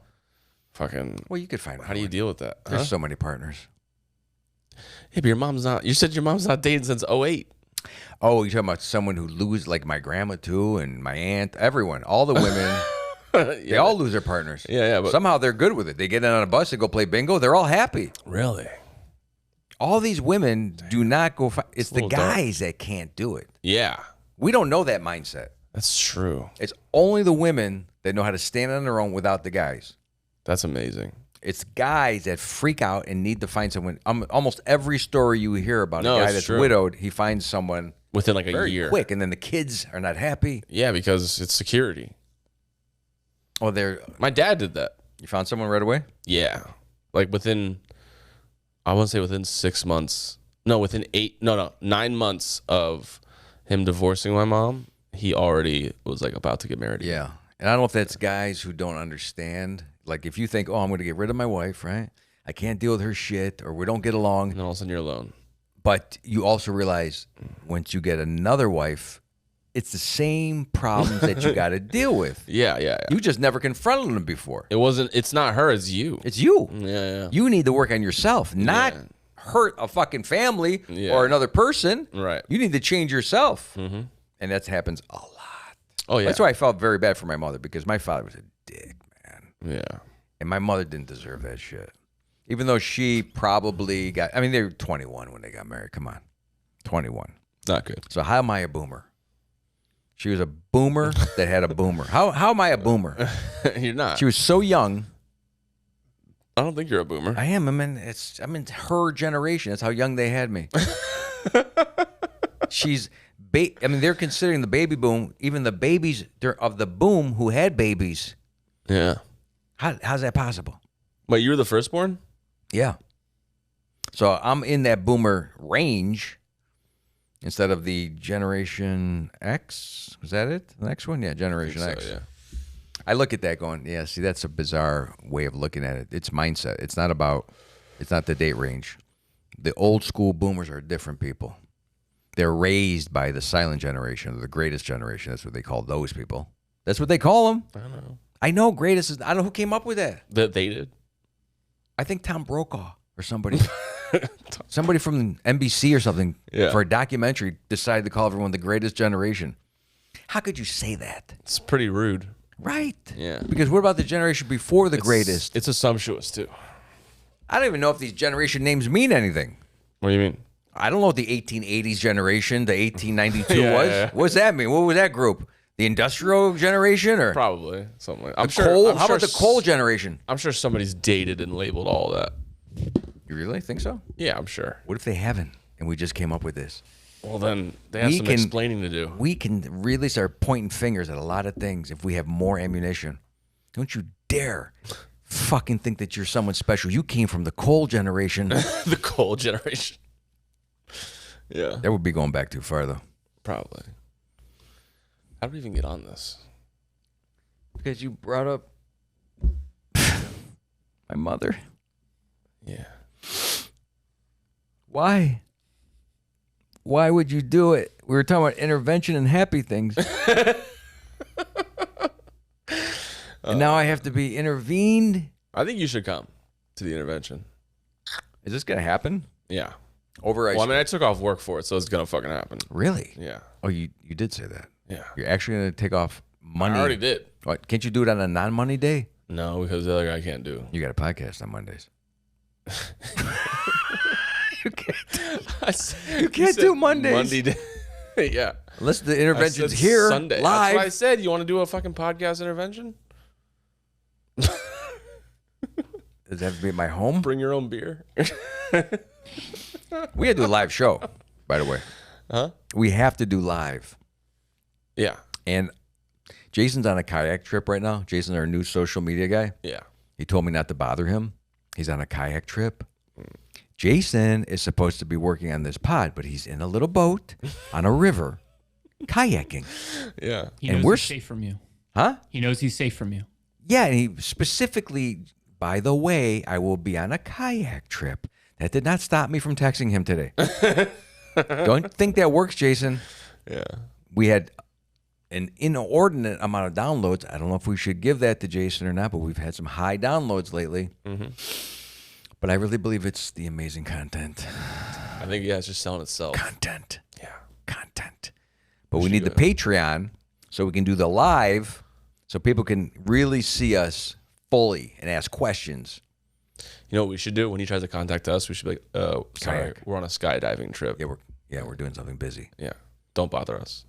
fucking. Well, you could find out. How do you deal with that? There's so many partners. Yeah, but your mom's not. You said your mom's not dating since 2008. Oh, you're talking about someone who loses, like my grandma too, and my aunt, everyone, all the women. They all lose their partners. Yeah. But somehow they're good with it. They get in on a bus, they go play bingo. They're all happy. Really? All these women do not go. It's the guys that can't do it. Yeah. We don't know that mindset. That's true. It's only the women that know how to stand on their own without the guys. That's amazing. It's guys that freak out and need to find someone. Almost every story you hear about a guy that's widowed, he finds someone within like a very year. Quick, and then the kids are not happy. Yeah, because it's security. Oh, my dad did that. You found someone right away? Yeah. Like within, I want to say within 6 months. No, within 9 months of him divorcing my mom, he already was like about to get married. Yeah. And I don't know if that's guys who don't understand. Like if you think, oh, I'm going to get rid of my wife, right? I can't deal with her shit, or we don't get along. And all of a sudden you're alone. But you also realize once you get another wife, it's the same problems that you got to deal with. Yeah. You just never confronted them before. It's not her, it's you. It's you. Yeah. You need to work on yourself, not hurt a fucking family or another person. Right. You need to change yourself. Mm-hmm. And that happens a lot. Oh, yeah. That's why I felt very bad for my mother, because my father was a dick, man. Yeah. And my mother didn't deserve that shit. Even though she probably they were 21 when they got married. Come on. 21. Not good. So how am I a boomer? She was a boomer that had a boomer. How am I a boomer? You're not. She was so young. I don't think you're a boomer. I am. I'm in her generation. That's how young they had me. They're considering the baby boom, even the babies of the boom who had babies. Yeah. How's that possible? Wait, you were the firstborn? Yeah. So I'm in that boomer range instead of the Generation X. Was that it? The next one? Yeah, Generation X. Yeah. I look at that going, yeah, see, that's a bizarre way of looking at it. It's mindset. It's not the date range. The old school boomers are different people. They're raised by the silent generation, or the greatest generation. That's what they call those people. That's what they call them. I don't know. I know greatest is, I don't know who came up with that. That they did? I think Tom Brokaw or somebody. Somebody from NBC or something for a documentary decided to call everyone the greatest generation. How could you say that? It's pretty rude. Right. Yeah. Because what about the generation before the greatest? It's assumptuous, too. I don't even know if these generation names mean anything. What do you mean? I don't know what the 1880s generation, the 1892 Yeah, was. yeah. What's that mean? What was that group? The industrial generation or Probably. Something like that. the coal? How about the coal generation? I'm sure somebody's dated and labeled all that. You really think so? Yeah, I'm sure. What if they haven't and we just came up with this? Well, then they have some explaining to do. We can really start pointing fingers at a lot of things if we have more ammunition. Don't you dare fucking think that you're someone special. You came from the coal generation. The coal generation. Yeah. That would be going back too far, though. Probably. How did we even get on this? Because you brought up my mother. Yeah. Why? Why would you do it? We were talking about intervention and happy things. And now I have to be intervened? I think you should come to the intervention. Is this going to happen? Yeah. Over ice Well, I mean, I took off work for it, so it's going to fucking happen. Really? Yeah. Oh, you did say that. Yeah. You're actually going to take off money. I already did. What, can't you do it on a non-money day? No, because the other guy can't do. You got a podcast on Mondays. You can't do Mondays. Monday day. Yeah. Unless the I intervention's said here Sunday. live. That's what I said. You want to do a fucking podcast intervention? Does that have to be at my home? Bring your own beer. We had to do a live show, by the way. Huh? We have to do live. Yeah. And Jason's on a kayak trip right now. Jason's our new social media guy. Yeah. He told me not to bother him. He's on a kayak trip. Jason is supposed to be working on this pod, but he's in a little boat on a river kayaking. Yeah. He And knows we're he's safe from you. Huh? He knows he's safe from you. Yeah, and he specifically, by the way, I will be on a kayak trip. That did not stop me from texting him today. Don't think that works, Jason. Yeah. We had an inordinate amount of downloads. I don't know if we should give that to Jason or not, but we've had some high downloads lately. Mm-hmm. But I really believe it's the amazing content. I think, yeah, it's just selling itself. Content. Yeah. Content. But we need the Patreon so we can do the live so people can really see us fully and ask questions. You know what we should do when he tries to contact us? We should be like, sorry, Kayak. we're on a skydiving trip. Yeah, we're doing something busy. Yeah. Don't bother us.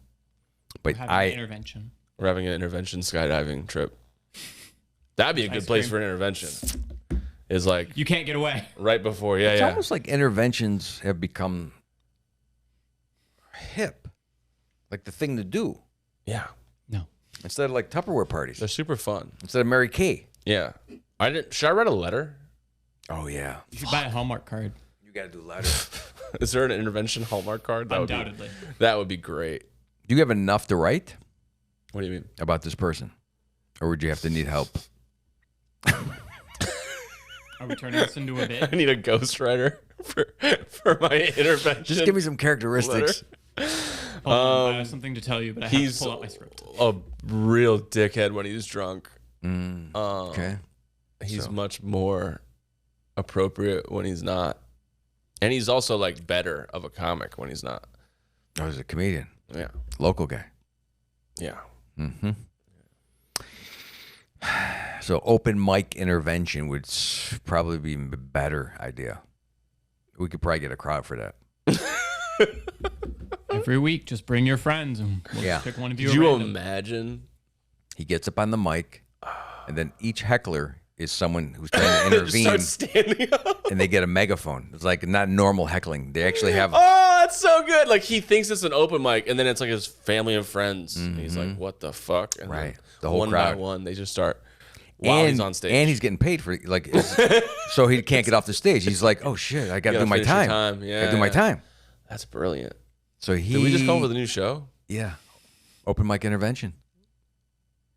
But Having an intervention. We're having an intervention skydiving trip. That'd be a good place for an intervention. Is like You can't get away. right before, it's almost like interventions have become hip, like the thing to do. Yeah. No. Instead of like Tupperware parties. They're super fun. Instead of Mary Kay. Yeah. Should I write a letter? Oh, yeah. You should buy a Hallmark card. You got to do letters. Is there an intervention Hallmark card? Undoubtedly. That would be great. Do you have enough to write What do you mean? about this person? Or would you have to need help? Are we turning this into a bit? I need a ghostwriter for my intervention. Just give me some characteristics. Hold on, I have something to tell you, but I have He's to pull out my script. a real dickhead when he's drunk. Okay. He's much more appropriate when he's not. And he's also like better of a comic when he's not. I was a comedian. Yeah. Local guy. Yeah. Mm-hmm. So open mic intervention would probably be a better idea. We could probably get a crowd for that. Every week, just bring your friends and we'll Yeah. just pick one of you. Could at you random. imagine? He gets up on the mic, and then each heckler is someone who's trying to Just intervene, start standing up. and they get a megaphone. It's like not normal heckling. They actually have. Oh, that's so good. Like he thinks it's an open mic, and then it's like his family and friends. And he's like, "What the fuck?" And Right. then The whole one crowd. by one, they just start. While he's on stage. And he's getting paid for so he can't get off the stage. He's like, oh shit, I got to do my time. Yeah, got to do my time. That's brilliant. So Did we just come up with a new show? Yeah, open mic intervention,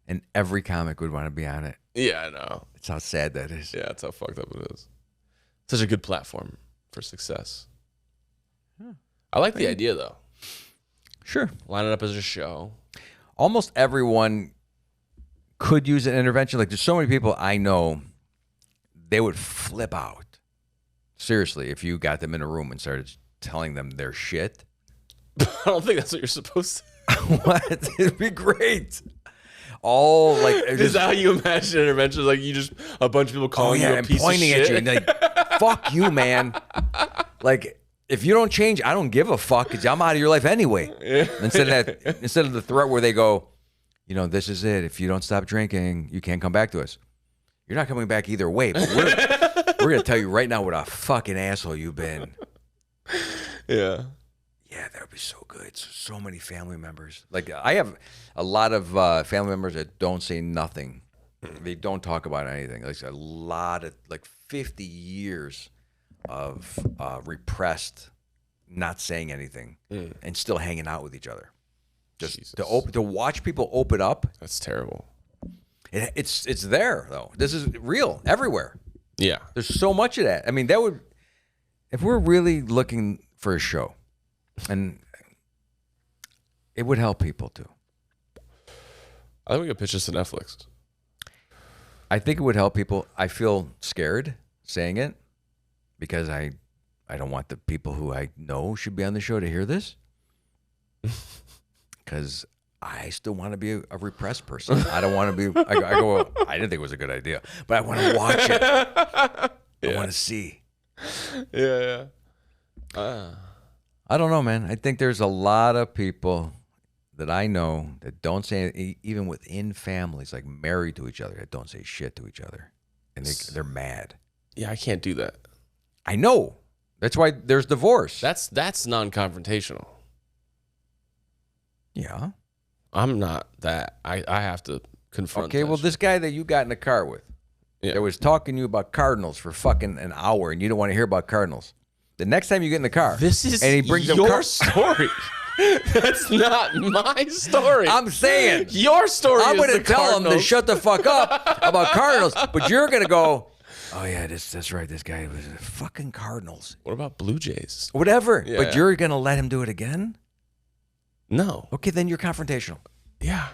and every comic would want to be on it. Yeah, I know. That's how sad that is. Yeah, that's how fucked up it is. Such a good platform for success. I like the idea though. Sure. Line it up as a show. Almost everyone could use an intervention. Like, there's so many people I know, they would flip out. Seriously, if you got them in a room and started telling them their shit. I don't think that's what you're supposed to. What? It'd be great. All like, Is that how you imagine interventions? Like you just a bunch of people calling you a and piece pointing of shit? at you and like, fuck you, man. Like, if you don't change, I don't give a fuck because I'm out of your life anyway. Yeah. Instead of the threat where they go, you know, this is it. If you don't stop drinking, you can't come back to us. You're not coming back either way. But we're gonna tell you right now what a fucking asshole you've been. Yeah. Yeah, that would be so good. So many family members. Like, I have a lot of family members that don't say nothing. They don't talk about anything. Like a lot of 50 years of repressed, not saying anything, and still hanging out with each other. Just to watch people open up. That's terrible. It's there though. This is real everywhere. Yeah. There's so much of that. I mean, that would, if we're really looking for a show, and it would help people too. I think we could pitch this to Netflix. I think it would help people. I feel scared saying it because I don't want the people who I know should be on the show to hear this. Because I still want to be a repressed person. I don't want to be. I go. I didn't think it was a good idea, but I want to watch it. I want to see. Yeah. I don't know, man. I think there's a lot of people that I know that don't say, even within families, like married to each other, that don't say shit to each other, and they're mad. Yeah, I can't do that. I know. That's why there's divorce. That's non-confrontational. Yeah. I'm not that. I have to confront. Okay, well, this guy that you got in the car with, that was talking to you about Cardinals for fucking an hour, and you don't want to hear about Cardinals. The next time you get in the car, this is and he brings your story. That's not my story. I'm saying your story. I'm going to tell him to shut the fuck up about Cardinals, but you're going to go, oh yeah, that's right. This guy was fucking Cardinals. What about Blue Jays? Whatever. Yeah. But you're going to let him do it again? No. Okay, then you're confrontational. Yeah.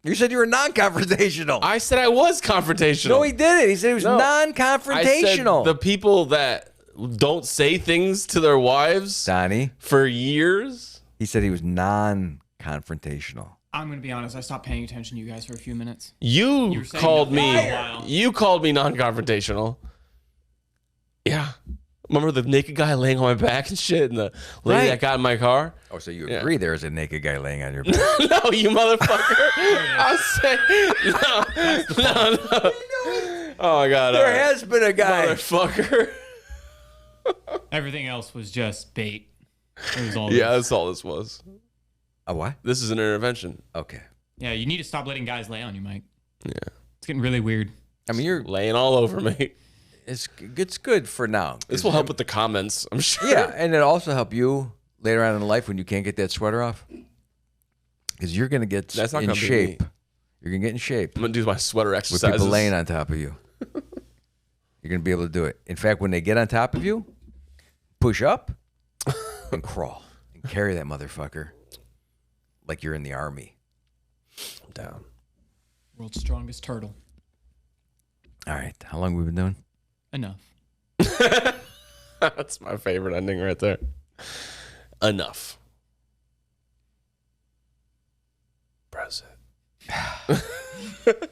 You said you were non-confrontational. I said I was confrontational. No, he didn't. He said he was non-confrontational. I said the people that don't say things to their wives, Donnie, for years. He said he was non-confrontational. I'm gonna be honest. I stopped paying attention to you guys for a few minutes. You called me non-confrontational. Yeah. Remember the naked guy laying on my back and shit, and the lady that got in my car? Oh, so you agree there's a naked guy laying on your back? No, you motherfucker. I said no. Oh my god. There has been a guy. Motherfucker. Everything else was just bait. It was all. Yeah, that's all this was. A what? This is an intervention. Okay. Yeah, you need to stop letting guys lay on you, Mike. Yeah. It's getting really weird. I mean, you're laying all over me. It's good for now. This will help with the comments, I'm sure. Yeah, and it'll also help you later on in life when you can't get that sweater off. Because you're going to get in shape. You're going to get in shape. I'm going to do my sweater exercises. With people laying on top of you. You're going to be able to do it. In fact, when they get on top of you, push up and crawl. And carry that motherfucker like you're in the army. I'm down. World's strongest turtle. All right. How long have we been doing? Enough. That's my favorite ending right there. Enough. Press it.